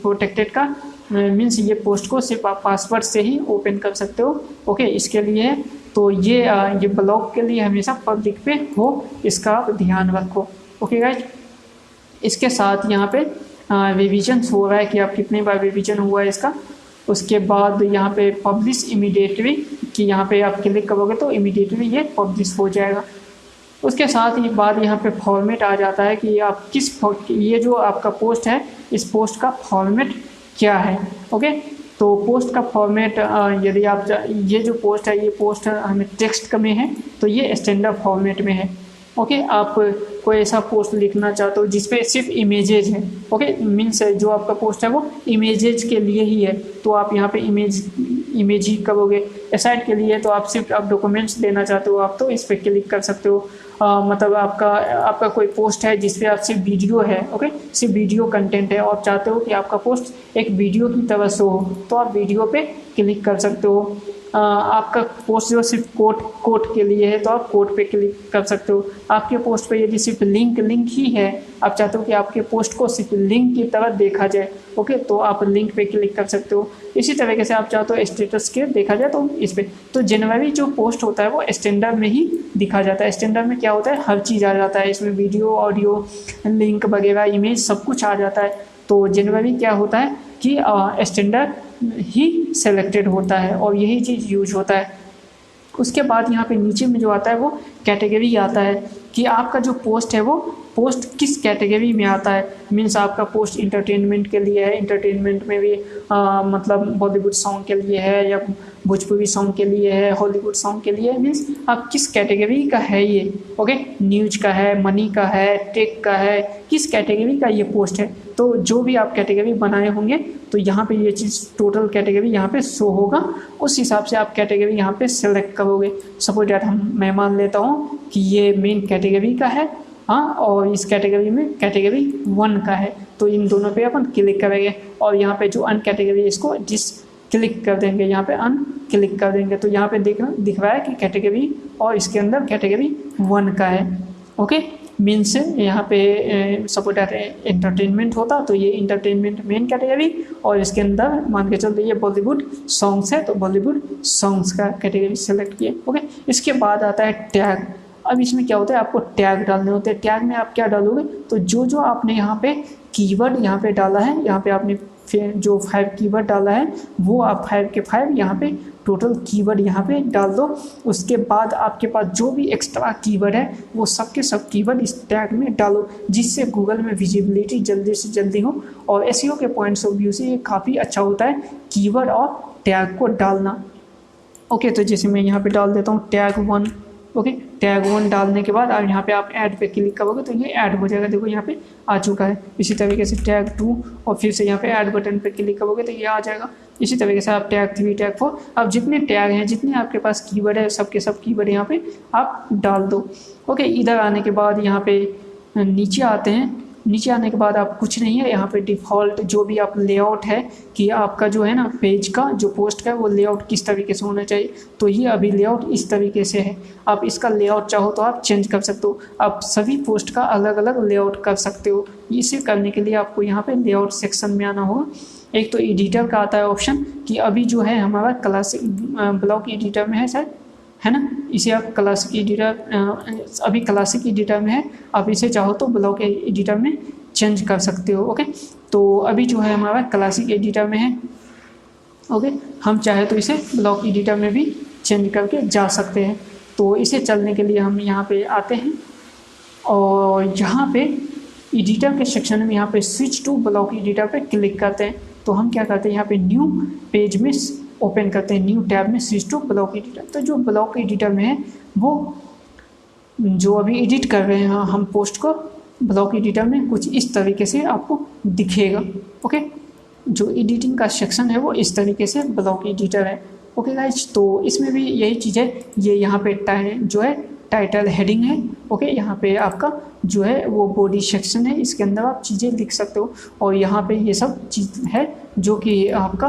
A: प्रोटेक्टेड का। मीन्स ये पोस्ट को सिर्फ आप पासवर्ड से ही ओपन कर सकते हो। ओके, इसके लिए तो ये ब्लॉग के लिए हमेशा पब्लिक पे हो, इसका आप ध्यान रखो। ओके गाइज, इसके साथ यहाँ पे रिवीजन हो रहा है कि आप कितने बार रिवीजन हुआ है इसका। उसके बाद यहाँ पे पब्लिश इमीडिएटली कि यहाँ पे आप क्लिक करोगे तो इमीडिएटली ये पब्लिश हो जाएगा। उसके साथ ही बाद यहाँ पे फॉर्मेट आ जाता है कि आप ये जो आपका पोस्ट है, इस पोस्ट का फॉर्मेट क्या है। ओके, तो पोस्ट का फॉर्मेट यदि आप ये जो पोस्ट है, ये पोस्ट हमें टेक्स्ट में है तो ये स्टैंडर्ड फॉर्मेट में है। ओके, आप कोई ऐसा पोस्ट लिखना चाहते हो जिसपे सिर्फ इमेजेज है। ओके, मीन्स जो आपका पोस्ट है वो इमेजेज के लिए ही है, तो आप यहाँ पे इमेज ही करोगे। एसाइड के लिए तो आप सिर्फ आप डॉक्यूमेंट्स देना चाहते हो, आप तो इस पर क्लिक कर सकते हो। मतलब आपका कोई पोस्ट है जिसपे आप सिर्फ वीडियो है, ओके, सिर्फ वीडियो कंटेंट है और चाहते हो कि आपका पोस्ट एक वीडियो की तरह से हो, तो आप वीडियो पे क्लिक कर सकते हो। आपका पोस्ट जो सिर्फ कोट के लिए है तो आप कोट पे क्लिक कर सकते हो। आपके पोस्ट पे यदि सिर्फ लिंक ही है, आप चाहते हो कि आपके पोस्ट को सिर्फ लिंक की तरह देखा जाए, ओके, तो आप लिंक पे क्लिक कर सकते हो। इसी तरीके से आप चाहते हो स्टेटस के देखा जाए तो इस पर। तो जनरली जो पोस्ट होता है वो स्टैंडर्ड में ही दिखा जाता है। स्टैंडर्ड में क्या होता है, हर चीज़ आ जाता है, इसमें वीडियो, ऑडियो, लिंक वगैरह, इमेज सब कुछ आ जाता है। तो जनरली क्या होता है कि स्टैंडर्ड ही सेलेक्टेड होता है और यही चीज़ यूज होता है। उसके बाद यहाँ पे नीचे में जो आता है वो कैटेगरी आता है कि आपका जो पोस्ट है वो पोस्ट किस कैटेगरी में आता है। मीन्स आपका पोस्ट इंटरटेनमेंट के लिए है, इंटरटेनमेंट में भी मतलब बॉलीवुड सॉन्ग के लिए है या भोजपुरी सॉन्ग के लिए है, हॉलीवुड सॉन्ग के लिए, मीन्स आप किस कैटेगरी का है ये। ओके, न्यूज का है, मनी का है, टेक का है, किस कैटेगरी का ये पोस्ट है। तो जो भी आप कैटेगरी बनाए होंगे तो यहाँ पे ये चीज़ टोटल कैटेगरी यहाँ पे शो होगा, उस हिसाब से आप कैटेगरी यहाँ पे सेलेक्ट करोगे। सपोज दैट मैं मान लेता हूँ कि ये मेन कैटेगरी का है, हाँ, और इस कैटेगरी में कैटेगरी 1 का है, तो इन दोनों पे अपन क्लिक करेंगे और यहाँ पे जो अन कैटेगरी इसको क्लिक कर देंगे, यहाँ पे अन क्लिक कर देंगे। तो यहाँ पे दिख रहा है कि कैटेगरी और इसके अंदर कैटेगरी 1 का है। ओके, मीन्स यहाँ पे सपोज एंटरटेनमेंट होता तो ये इंटरटेनमेंट मेन कैटेगरी और इसके अंदर मान के चलते ये बॉलीवुड सॉन्ग्स है तो बॉलीवुड सॉन्ग्स का कैटेगरी सेलेक्ट किए। ओके, इसके बाद आता है टैग। अब इसमें क्या होता है, आपको टैग डालने होते हैं। टैग में आप क्या डालोगे, तो जो आपने यहाँ पे कीवर्ड यहाँ पे डाला है, यहाँ पे आपने फिर जो 5 कीवर्ड डाला है वो आप 5 के 5 यहाँ पे टोटल कीवर्ड यहाँ पे डाल दो। उसके बाद आपके पास जो भी एक्स्ट्रा कीवर्ड है वो सब के सब कीवर्ड इस टैग में डालो, जिससे गूगल में विजिबिलिटी जल्दी से जल्दी हो। और एसईओ के पॉइंट्स ऑफ व्यू से ये काफ़ी अच्छा होता है कीवर्ड और टैग को डालना। ओके, तो जैसे मैं यहाँ पे डाल देता हूँ टैग 1। ओके, टैग 1 डालने के बाद अब यहाँ पे आप ऐड पे क्लिक करोगे तो ये ऐड हो जाएगा, देखो यहाँ पे आ चुका है। इसी तरीके से टैग 2 और फिर से यहाँ पे ऐड बटन पे क्लिक करोगे तो ये आ जाएगा। इसी तरीके से आप टैग 3, टैग 4, अब जितने टैग हैं, जितने आपके पास कीवर्ड है, सब के सब कीवर्ड यहाँ पे आप डाल दो। ओके, इधर आने के बाद यहाँ पे नीचे आते हैं। नीचे आने के बाद आप कुछ नहीं है, यहाँ पे डिफ़ॉल्ट जो भी आप लेआउट है कि आपका जो है ना पेज का जो पोस्ट का वो लेआउट किस तरीके से होना चाहिए, तो ये अभी लेआउट इस तरीके से है। आप इसका लेआउट चाहो तो आप चेंज कर सकते हो, आप सभी पोस्ट का अलग अलग लेआउट कर सकते हो। इसे करने के लिए आपको यहाँ पे लेआउट सेक्शन में आना होगा। एक तो एडिटर का आता है ऑप्शन कि अभी जो है हमारा क्लासिक ब्लॉक एडिटर में है सर, है ना, इसे आप क्लासिक एडिटर अभी क्लासिक एडिटर में है, आप इसे चाहो तो ब्लॉक एडिटर में चेंज कर सकते हो। ओके, तो अभी जो है हमारा क्लासिक एडिटर में है। ओके, हम चाहे तो इसे ब्लॉक एडिटर में भी चेंज करके जा सकते हैं। तो इसे चलने के लिए हम यहाँ पे आते हैं और यहाँ पे एडिटर के सेक्शन में यहाँ पे स्विच टू ब्लॉक एडिटर पे क्लिक करते हैं। तो हम क्या करते हैं, यहाँ पे न्यू पेज में ओपन करते हैं, न्यू टैब में स्विच टू ब्लॉक एडिटर। तो जो ब्लॉक एडिटर में है वो जो अभी एडिट कर रहे हैं हम पोस्ट को, ब्लॉक एडिटर में कुछ इस तरीके से आपको दिखेगा। ओके, जो एडिटिंग का सेक्शन है वो इस तरीके से ब्लॉक एडिटर है। ओके गाइज, तो इसमें भी यही चीज़ है, ये यहाँ पे जो है टाइटल हेडिंग है। ओके, यहाँ पे आपका जो है वो बॉडी सेक्शन है, इसके अंदर आप चीज़ें लिख सकते हो। और यहाँ पे ये सब चीज़ है जो कि आपका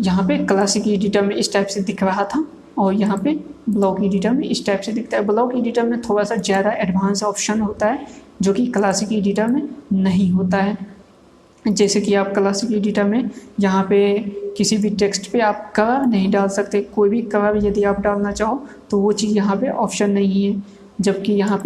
A: यहाँ पे क्लासिक एडिटर में इस टाइप से दिख रहा था, और यहाँ पे ब्लॉक एडिटर में इस टाइप से दिखता है। ब्लॉक एडिटर में थोड़ा सा ज़्यादा एडवांस ऑप्शन होता है जो कि क्लासिक एडिटर में नहीं होता है। जैसे कि आप क्लासिक एडिटर में यहाँ पे किसी भी टेक्स्ट पे आप कलर नहीं डाल सकते, कोई भी कलर यदि आप डालना चाहो तो वो चीज़ यहाँ पे ऑप्शन नहीं है। जबकि यहाँ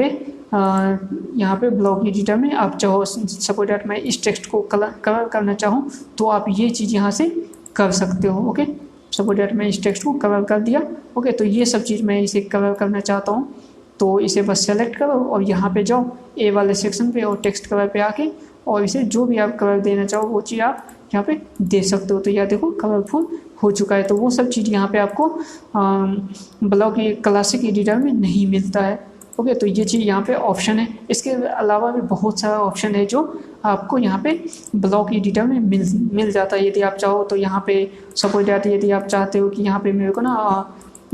A: पे ब्लॉक एडिटर में आप चाहो, सपोज दैट मैं इस टेक्स्ट को कलर करना चाहूँ तो आप ये चीज़ यहाँ से कर सकते हो। ओके, सपोज दैट मैं इस टेक्स्ट को कवर कर दिया। ओके, तो ये सब चीज़ मैं इसे कवर करना चाहता हूँ तो इसे बस सेलेक्ट करो और यहाँ पे जाओ ए वाले सेक्शन पे और टेक्स्ट कवर पे आके और इसे जो भी आप कवर देना चाहो वो चीज़ आप यहाँ पे दे सकते हो। तो यह देखो कलरफुल हो चुका है। तो वो सब चीज़ यहाँ पे आपको ब्लॉक क्लासिक एडिटर में नहीं मिलता है। ओके, तो ये चीज़ यहाँ पे ऑप्शन है। इसके अलावा भी बहुत सारा ऑप्शन है जो आपको यहाँ पे ब्लॉक एडिटर में मिल जाता है। यदि आप चाहो तो यहाँ पे सपोज दैट यदि आप चाहते हो कि यहाँ पे मेरे को ना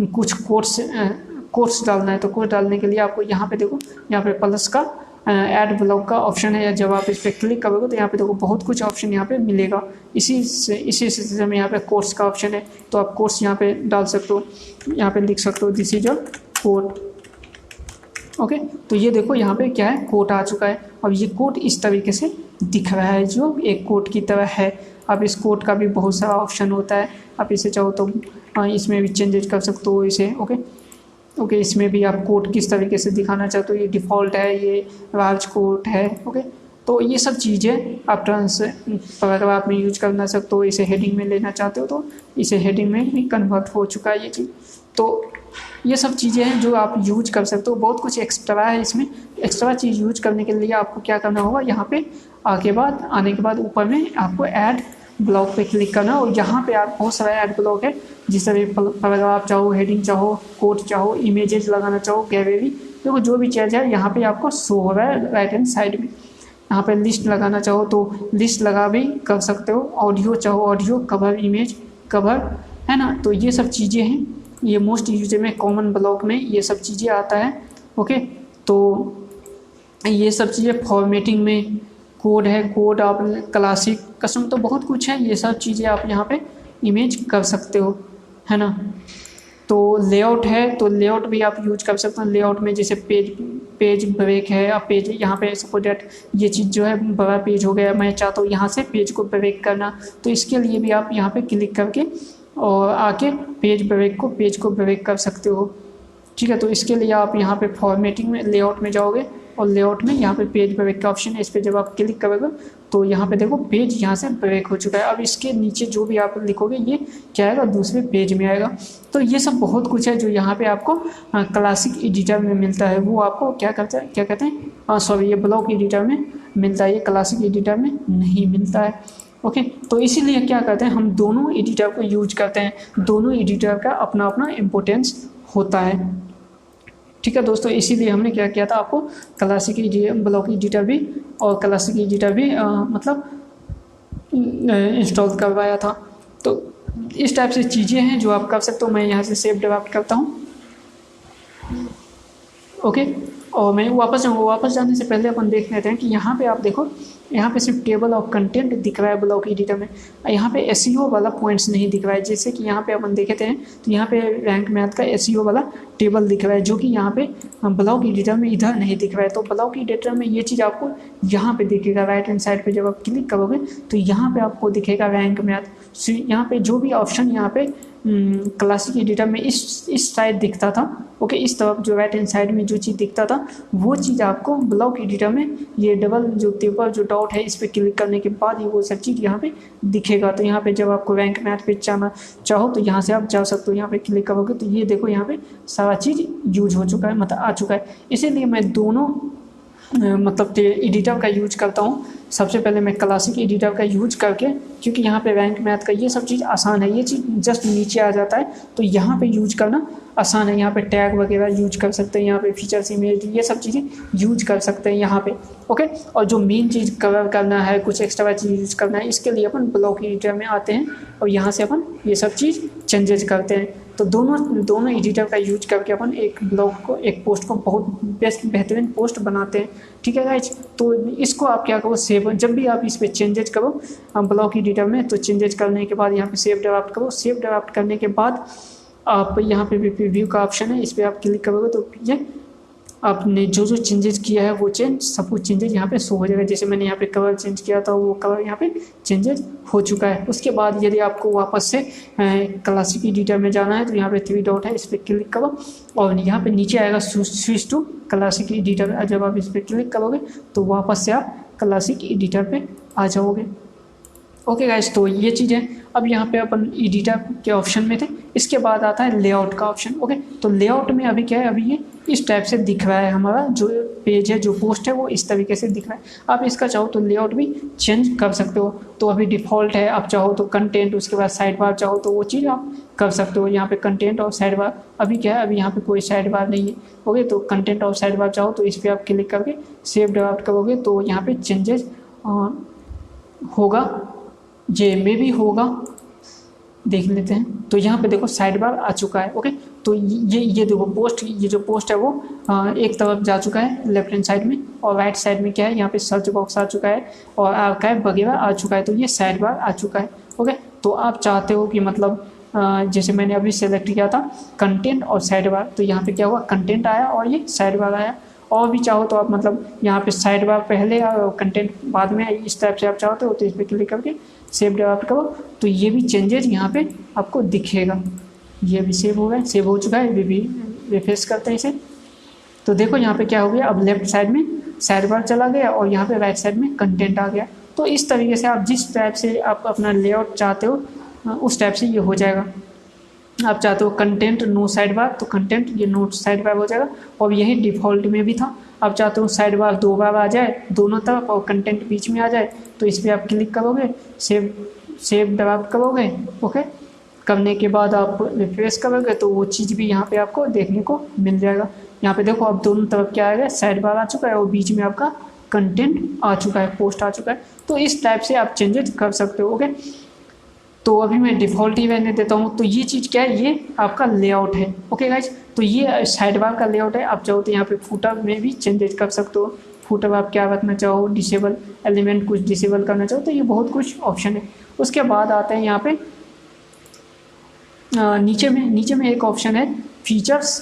A: कुछ कोर्स डालना है, तो कोर्स डालने के लिए आपको यहाँ पे देखो, यहाँ पे प्लस का ऐड ब्लॉक का ऑप्शन है। या जब आप इस पर क्लिक करोगे तो यहाँ पे देखो बहुत कुछ ऑप्शन यहाँ पे मिलेगा। इसी सिस्टम में यहाँ पे कोर्स का ऑप्शन है, तो आप कोर्स यहाँ पे डाल सकते हो। यहाँ पे लिख सकते हो this is a code. Okay, तो ये देखो यहाँ पे क्या है, कोड आ चुका है। अब ये कोड इस तरीके से दिख रहा है जो एक कोड की तरह है। अब इस कोड का भी बहुत सारा ऑप्शन होता है, आप इसे चाहो तो इसमें भी चेंजेस कर सकते हो इसे। ओके, इसमें भी आप कोड किस तरीके से दिखाना चाहते हो, ये डिफ़ॉल्ट है, ये लार्ज कोड है। ओके, तो ये सब चीज़ें आप पैराग्राफ में यूज करना सकते हो। इसे हेडिंग में लेना चाहते हो तो इसे हेडिंग में भी कन्वर्ट हो चुका है ये चीज़। तो ये सब चीज़ें हैं जो आप यूज कर सकते हो। बहुत कुछ एक्स्ट्रा है इसमें। एक्स्ट्रा चीज़ यूज करने के लिए आपको क्या करना होगा, यहाँ पे आने के बाद ऊपर में आपको ऐड ब्लॉक पे क्लिक करना, और यहाँ पे आप बहुत सारा ऐड ब्लॉक है। जिस तरह पैराग्राफ चाहो, हेडिंग चाहो, कोड चाहो, इमेजेस लगाना चाहो, गैलरी, देखो जो भी चीज़ है यहाँ पे आपको शो हो रहा है राइट हैंड साइड में। यहाँ पे लिस्ट लगाना चाहो तो लिस्ट लगा भी कर सकते हो। ऑडियो चाहो ऑडियो, कवर इमेज कवर, है ना। तो ये सब चीज़ें हैं, ये मोस्ट यूज में कॉमन ब्लॉक में ये सब चीज़ें आता है। ओके, तो ये सब चीज़ें फॉर्मेटिंग में कोड है, कोड आप क्लासिक कस्टम, तो बहुत कुछ है। ये सब चीज़ें आप यहाँ पे इमेज कर सकते हो, है ना। तो लेआउट है, तो लेआउट भी आप यूज कर सकते हो। लेआउट में जैसे पेज ब्रेक है, आप पेज यहाँ पे सपोज दैट ये चीज़ जो है बड़ा पेज हो गया, मैं चाहता हूँ यहाँ से पेज को ब्रेक करना, तो इसके लिए भी आप यहाँ पे क्लिक करके और आके पेज को ब्रेक कर सकते हो। ठीक है, तो इसके लिए आप यहाँ पे फॉर्मेटिंग में लेआउट में जाओगे और लेआउट में यहाँ पे पेज ब्रेक का ऑप्शन है, इस पर जब आप क्लिक करोगे तो यहाँ पे देखो पेज यहाँ से ब्रेक हो चुका है। अब इसके नीचे जो भी आप लिखोगे ये क्या आएगा, दूसरे पेज में आएगा। तो ये सब बहुत कुछ है जो यहाँ पे आपको क्लासिक एडिटर में मिलता है। वो आपको क्या कहते हैं, सॉरी, ये ब्लॉक एडिटर में मिलता है, ये क्लासिक एडिटर में नहीं मिलता है। ओके, तो इसीलिए क्या करते हैं, हम दोनों एडिटर को यूज करते हैं। दोनों एडिटर का अपना अपना इम्पोर्टेंस होता है। ठीक है दोस्तों, इसीलिए हमने क्या किया था, आपको क्लासिक ब्लॉक एडिटर भी और क्लासिक एडिटर भी मतलब इंस्टॉल करवाया था। तो इस टाइप से चीज़ें हैं जो आप कर सकते हो। मैं यहाँ से सेव डेवलप करता हूँ। ओके, और मैं वापस जाऊँगा। वापस जाने से पहले अपन देख लेते हैं कि यहाँ पे आप देखो, यहाँ पे सिर्फ टेबल ऑफ कंटेंट दिख रहा है ब्लॉक एडिटर में। यहाँ पे एसईओ वाला पॉइंट्स नहीं दिख रहा है। जैसे कि यहाँ पे अपन देखे थे तो यहाँ पे रैंक मैथ का एसईओ वाला टेबल दिख रहा है, जो कि यहाँ पे ब्लॉक एडिटर में इधर नहीं दिख रहा है। तो ब्लॉक एडिटर में ये चीज़ आपको यहाँ पे दिखेगा, राइट हैंड साइड पे जब आप क्लिक करोगे तो यहाँ पे आपको दिखेगा रैंक मैथ। यहाँ पे जो भी ऑप्शन यहाँ पे क्लासिक एडिटर में इस साइड दिखता था, ओके, इस तरफ जो राइट हैंड साइड में जो चीज़ दिखता था वो चीज़ आपको ब्लॉक एडिटर में ये डबल जो पेपर जो डॉट है इस पर क्लिक करने के बाद ही वो सब चीज़ यहाँ पे दिखेगा। तो यहाँ पे जब आपको रैंक मैथ पे जाना चाहो तो यहाँ से आप जा सकते हो। यहाँ पे क्लिक करोगे तो ये देखो यहाँ पे सारा चीज़ यूज हो चुका है, मतलब आ चुका है। इसीलिए मैं दोनों मतलब एडिटर का यूज करता हूँ। सबसे पहले मैं क्लासिक एडिटर का यूज करके, क्योंकि यहाँ पे रैंक मैथ का ये सब चीज़ आसान है, ये चीज़ जस्ट नीचे आ जाता है, तो यहाँ पे यूज करना आसान है। यहाँ पे टैग वगैरह यूज कर सकते हैं, यहाँ पे फीचर्स इमेज ये सब चीज़ें यूज कर सकते हैं यहाँ पे। ओके, और जो मेन चीज़ कवर करना है, कुछ एक्स्ट्रा चीज़ यूज करना है, इसके लिए अपन ब्लॉक एडिटर में आते हैं और यहाँ से अपन ये सब चीज़ चेंजेस करते हैं। तो दोनों एडिटर का यूज करके अपन एक ब्लॉग को, एक पोस्ट को बहुत बेहतरीन पोस्ट बनाते हैं। ठीक है गाइज, तो इसको आप क्या करो, सेव, जब भी आप इस पर चेंजेस करो ब्लॉग एडिटर में, तो चेंजेस करने के बाद यहाँ पे सेव ड्राफ्ट करो। सेव ड्राफ्ट करने के बाद आप यहाँ पे भी प्रीव्यू का ऑप्शन है, इस पर आप क्लिक करोगे तो ये आपने जो जो चेंजेस किया है वो सब कुछ चेंजेस यहाँ पे शो हो जाएगा। जैसे मैंने यहाँ पे कवर चेंज किया था, वो कवर यहाँ पे चेंजेस हो चुका है। उसके बाद यदि आपको वापस से क्लासिक एडिटर में जाना है तो यहाँ पे 3 डॉट है, इस पर क्लिक करो और यहाँ पे नीचे आएगा स्विच टू क्लासिक एडिटर। जब आप इस पर क्लिक करोगे तो वापस से आप क्लासिक एडिटर पे आ जाओगे। ओके गाइस, तो ये चीज़ है। अब यहाँ पे अपन एडिटर के ऑप्शन में थे, इसके बाद आता है लेआउट का ऑप्शन। ओके, तो लेआउट में अभी क्या है, अभी ये इस टाइप से दिख रहा है, हमारा जो पेज है, जो पोस्ट है, वो इस तरीके से दिख रहा है। आप इसका चाहो तो लेआउट भी चेंज कर सकते हो। तो अभी डिफ़ॉल्ट है, आप चाहो तो कंटेंट, उसके बाद साइड बार चाहो तो वो चीज़ आप कर सकते हो। यहाँ पे कंटेंट और साइड बार अभी क्या है, अभी यहाँ पे कोई साइड बार नहीं है। ओके, तो कंटेंट और साइड बार चाहो तो इस पर आप क्लिक करके सेव ड्राफ्ट करोगे तो यहाँ पे चेंजेस होगा, ये में भी होगा, देख लेते हैं। तो यहाँ पे देखो साइड बार आ चुका है। ओके, तो ये देखो पोस्ट, ये जो पोस्ट है वो एक तरफ जा चुका है लेफ्ट हैंड साइड में, और राइट साइड में क्या है, यहाँ पे सर्च बॉक्स आ चुका है और आर्काइव वगैरह आ चुका है। तो ये साइड बार आ चुका है। ओके, तो आप चाहते हो कि मतलब जैसे मैंने अभी सेलेक्ट किया था कंटेंट और साइड बार, तो यहाँ पे क्या हुआ, कंटेंट आया और ये साइड बार आया। और भी चाहो तो आप मतलब यहाँ पे साइड बार पहले और कंटेंट बाद में, इस टाइप से आप चाहते हो तो इस पर क्लिक करके सेव ड्राफ्ट करो तो ये भी चेंजेस यहाँ पे आपको दिखेगा। ये भी सेव हो गया, सेव हो चुका है। ये भी रिफ्रेश करते हैं इसे, तो देखो यहाँ पे क्या हो गया, अब लेफ्ट साइड में साइड बार चला गया और यहाँ पे राइट साइड में कंटेंट आ गया। तो इस तरीके से आप जिस टाइप से आप अपना लेआउट चाहते हो उस टाइप से ये हो जाएगा। आप चाहते हो कंटेंट नो साइड बार, तो कंटेंट ये नो साइड बार हो जाएगा, और यही डिफ़ॉल्ट में भी था। आप चाहते हो साइड बार 2 बार आ जाए दोनों तरफ और कंटेंट बीच में आ जाए, तो इस पर आप क्लिक करोगे, सेव ड्राफ्ट करोगे। ओके, करने के बाद आप रिफ्रेश करोगे तो वो चीज़ भी यहाँ पे आपको देखने को मिल जाएगा। यहाँ पे देखो अब दोनों तरफ क्या आएगा, साइड बार आ चुका है और बीच में आपका कंटेंट आ चुका है, पोस्ट आ चुका है। तो इस टाइप से आप चेंजेस कर सकते हो। ओके, तो अभी मैं डिफ़ॉल्ट ही रहने देता हूँ। तो ये चीज़ क्या है, ये आपका लेआउट है। ओके गाइज, तो ये साइड बार का लेआउट है। आप चाहो तो यहाँ पे फुटर में भी चेंजेस कर सकते हो। फुटर आप क्या रखना चाहो, डिसेबल एलिमेंट कुछ डिसेबल करना चाहो, तो ये बहुत कुछ ऑप्शन है। उसके बाद आते हैं यहाँ पे नीचे में एक ऑप्शन है फीचर्स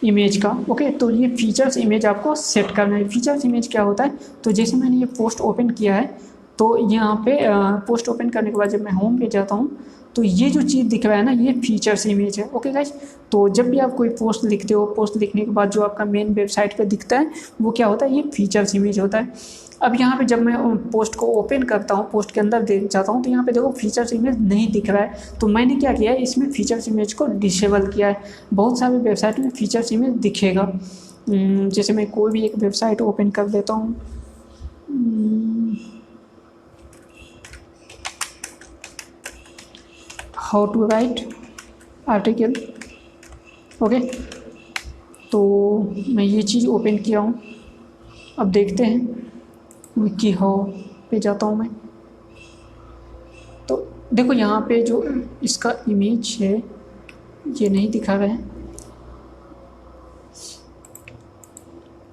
A: इमेज का। ओके, तो ये फीचर्स इमेज आपको सेट करना है। फीचर्स इमेज क्या होता है, तो जैसे मैंने ये पोस्ट ओपन किया है, तो यहाँ पे पोस्ट ओपन करने के बाद जब मैं होम पे जाता हूँ तो ये जो चीज़ दिख रहा है ना, ये फीचर्स इमेज है। ओके गाइज, तो जब भी आप कोई पोस्ट लिखते हो, पोस्ट लिखने के बाद जो आपका मेन वेबसाइट पे दिखता है वो क्या होता है, ये फीचर्स इमेज होता है। अब यहाँ पे जब मैं पोस्ट को ओपन करता हूँ, पोस्ट के अंदर देख जाता हूँ, तो यहाँ पे देखो फीचर्स इमेज नहीं दिख रहा है। तो मैंने क्या किया है, इसमें फीचर्स इमेज को डिसेबल किया है। बहुत सारे वेबसाइट में फीचर्स इमेज दिखेगा। जैसे मैं कोई भी एक वेबसाइट ओपन कर देता हूँ, how to write article. Okay, तो मैं ये चीज़ ओपन किया हूँ। अब देखते हैं, विकी हाउ पे जाता हूँ मैं, तो देखो यहाँ पे जो इसका इमेज है ये नहीं दिखा रहा है।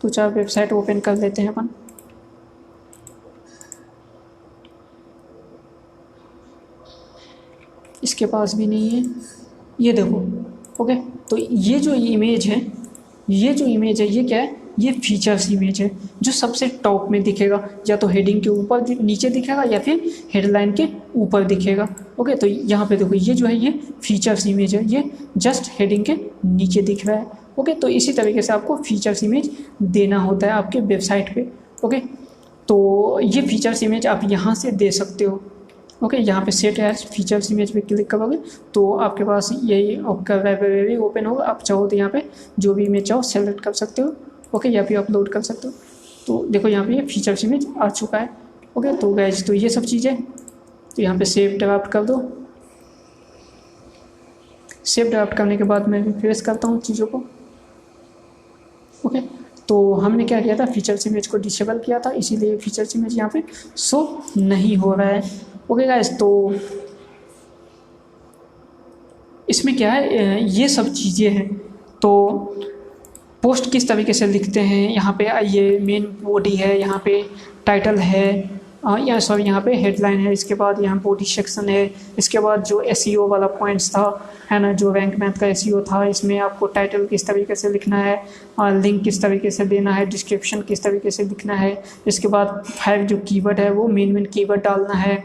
A: तो चाहे वेबसाइट ओपन कर लेते हैं अपन। इसके पास भी नहीं है, ये देखो। ओके, तो ये जो इमेज है, ये क्या है, ये फीचर्स इमेज है जो सबसे टॉप में दिखेगा। या तो हेडिंग के ऊपर नीचे दिखेगा या फिर हेडलाइन के ऊपर दिखेगा। ओके, तो यहाँ पे देखो ये जो है ये फीचर्स इमेज है, ये जस्ट हेडिंग के नीचे दिख रहा है। ओके, तो इसी तरीके से आपको फीचर्स इमेज देना होता है आपके वेबसाइट पे। ओके, तो ये फीचर्स इमेज आप यहाँ से दे सकते हो। ओके, यहाँ पे सेट एज फीचर्स इमेज पे क्लिक करोगे तो आपके पास यही आपका लाइब्रेरी ओपन होगा। आप चाहो तो यहाँ पे जो भी इमेज चाहो सेलेक्ट कर सकते हो। ओके, या फिर अपलोड कर सकते हो। तो देखो यहाँ पे ये फीचर्स इमेज आ चुका है। ओके। तो गाइज तो ये सब चीज़ें, तो यहाँ पे सेव ड्राफ्ट कर दो। सेव ड्राफ्ट करने के बाद मैं रिफ्रेश करता हूँ चीज़ों को। ओके, तो हमने क्या किया था, फीचर्स इमेज को डिसेबल किया था, इसीलिए फीचर्स इमेज यहाँ पे शो नहीं हो रहा है। ओके गाइस, तो इसमें क्या है, ये सब चीज़ें हैं। तो पोस्ट किस तरीके से लिखते हैं, यहाँ पे ये मेन बॉडी है, यहाँ पे टाइटल है, या सॉरी यहाँ पे हेडलाइन है, इसके बाद यहाँ बॉडी सेक्शन है, इसके बाद जो एसईओ वाला पॉइंट्स था है ना, जो रैंक मैथ का एसईओ था, इसमें आपको टाइटल किस तरीके से लिखना है, लिंक किस तरीके से देना है, डिस्क्रिप्शन किस तरीके से लिखना है, इसके बाद 5 जो कीवर्ड है वो मेन कीवर्ड डालना है,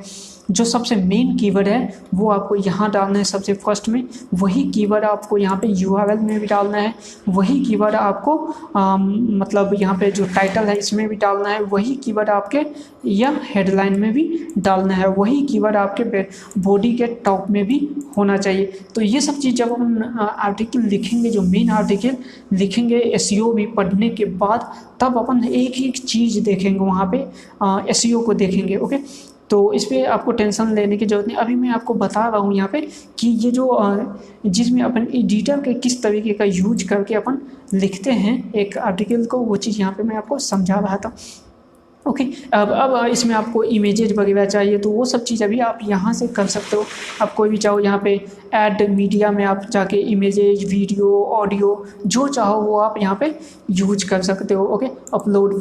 A: जो सबसे मेन कीवर्ड है वो आपको यहाँ डालना है सबसे फर्स्ट में, वही कीवर्ड आपको यहाँ पे यूआरएल में भी डालना है, वही कीवर्ड आपको मतलब यहाँ पे जो टाइटल है इसमें भी डालना है, वही कीवर्ड आपके या हेडलाइन में भी डालना है, वही कीवर्ड आपके बॉडी के टॉप में भी होना चाहिए। तो ये सब चीज़ जब हम आर्टिकल लिखेंगे, जो मेन आर्टिकल लिखेंगे एसईओ भी पढ़ने के बाद, तब अपन एक एक चीज़ देखेंगे वहाँ पे, एसईओ को देखेंगे। ओके, तो इस पर आपको टेंशन लेने की ज़रूरत नहीं। अभी मैं आपको बता रहा हूँ यहाँ पे कि ये जो जिसमें अपन एडिटर के किस तरीके का यूज करके अपन लिखते हैं एक आर्टिकल को, वो चीज़ यहाँ पे मैं आपको समझा रहा था। ओके, अब इसमें आपको इमेजेज वगैरह चाहिए तो वो सब चीज़ अभी आप यहाँ से कर सकते हो। आप कोई भी चाहो यहाँ पे ऐड मीडिया में आप जाके इमेजेज, वीडियो, ऑडियो जो चाहो वो आप यहाँ पे यूज कर सकते हो। ओके, अपलोड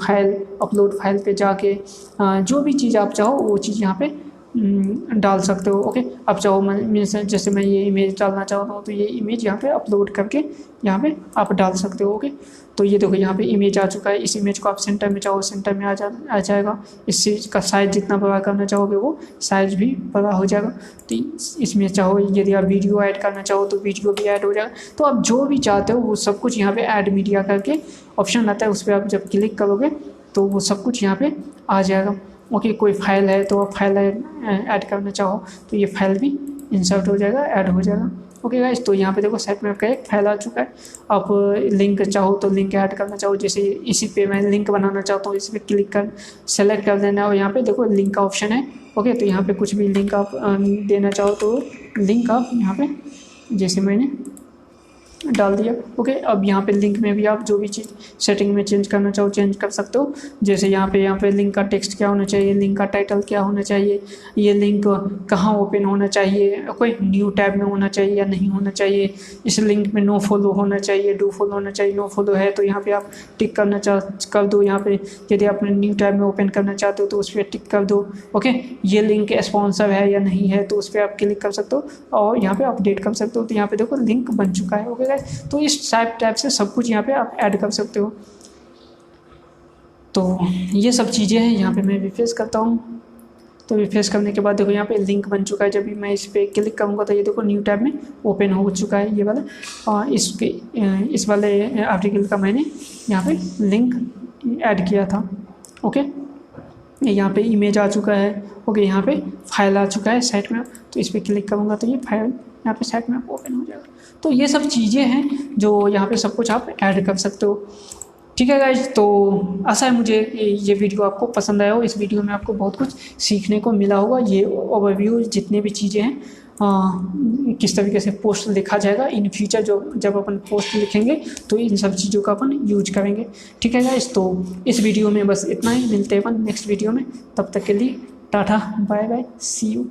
A: फाइल पे जाके जो भी चीज़ आप चाहो वो चीज़ यहाँ पे डाल सकते हो। ओके, अब चाहो जैसे मैं ये इमेज डालना चाहता हूँ तो ये इमेज यहाँ पे अपलोड करके यहाँ पे आप डाल सकते हो। ओके, तो ये देखो यहाँ पे इमेज आ चुका है। इस इमेज को आप सेंटर में चाहो सेंटर में आ जाएगा। इस चीज़ का साइज़ जितना बड़ा करना चाहोगे वो साइज़ भी बड़ा हो जाएगा। तो इसमें चाहो यदि आप वीडियो ऐड करना चाहो तो वीडियो भी ऐड हो जाएगा। तो आप जो भी चाहते हो वो सब कुछ यहाँ पे ऐड मीडिया करके ऑप्शन आता है, उस पर आप जब क्लिक करोगे तो वो सब कुछ यहाँ पे आ जाएगा। ओके, कोई फाइल है तो आप फाइल ऐड करना चाहो तो ये फाइल भी इंसर्ट हो जाएगा, ऐड हो जाएगा। ओके गाइस, तो यहाँ पे देखो साइट मैप का एक फाइल आ चुका है। आप लिंक चाहो तो लिंक ऐड करना चाहो, जैसे इसी पे मैं लिंक बनाना चाहता हूँ, इस पर क्लिक कर सेलेक्ट कर देना और यहाँ पे देखो लिंक का ऑप्शन है। ओके, तो यहाँ पे कुछ भी लिंक आप देना चाहो तो लिंक आप यहाँ पे जैसे मैंने डाल दिया। ओके, अब यहाँ पे लिंक में भी आप जो भी चीज़ सेटिंग में चेंज करना चाहो चेंज कर सकते हो। जैसे यहाँ पे लिंक का टेक्स्ट क्या होना चाहिए, लिंक का टाइटल क्या होना चाहिए, ये लिंक कहाँ ओपन होना चाहिए, कोई न्यू टैब में होना चाहिए या नहीं होना चाहिए, इस लिंक में नो फॉलो होना चाहिए, डू फॉलो होना चाहिए। नो फॉलो है तो यहाँ पे आप टिक कर दो। यहाँ पे यदि आप न्यू टैब में ओपन करना चाहते हो तो उस पर टिक कर दो। ओके, ये लिंक स्पॉन्सर है या नहीं है तो उस पर आप क्लिक कर सकते हो और यहाँ पे अपडेट कर सकते हो। तो यहाँ पे देखो लिंक बन चुका है। ओके, तो इस टाइप से सब कुछ यहाँ पे आप ऐड कर सकते हो। तो ये सब चीज़ें हैं। यहाँ पे मैं रिफ्रेश करता हूँ, तो रिफ्रेश करने के बाद देखो यहाँ पे लिंक बन चुका है। जब भी मैं इस पर क्लिक करूँगा तो ये देखो न्यू टैब में ओपन हो चुका है ये वाला। और इस वाले आर्टिकल का मैंने यहाँ पे लिंक ऐड किया था। ओके, यहाँ पे इमेज आ चुका है। ओके, यहाँ पे फाइल आ चुका है साइट में, तो इस पर क्लिक करूँगा तो ये फाइल यहाँ पे साइट में ओपन हो जाएगा। तो ये सब चीज़ें हैं जो यहाँ पे सब कुछ आप ऐड कर सकते हो। ठीक है गाइज, तो आशा है मुझे ये वीडियो आपको पसंद आया हो। इस वीडियो में आपको बहुत कुछ सीखने को मिला होगा। ये ओवरव्यू जितने भी चीज़ें हैं किस तरीके से पोस्ट लिखा जाएगा इन फ्यूचर, जब अपन पोस्ट लिखेंगे तो इन सब चीज़ों का अपन यूज करेंगे। ठीक है गाइज, तो इस वीडियो में बस इतना ही। मिलते हैं अपन नेक्स्ट वीडियो में, तब तक के लिए tata bye bye, see you.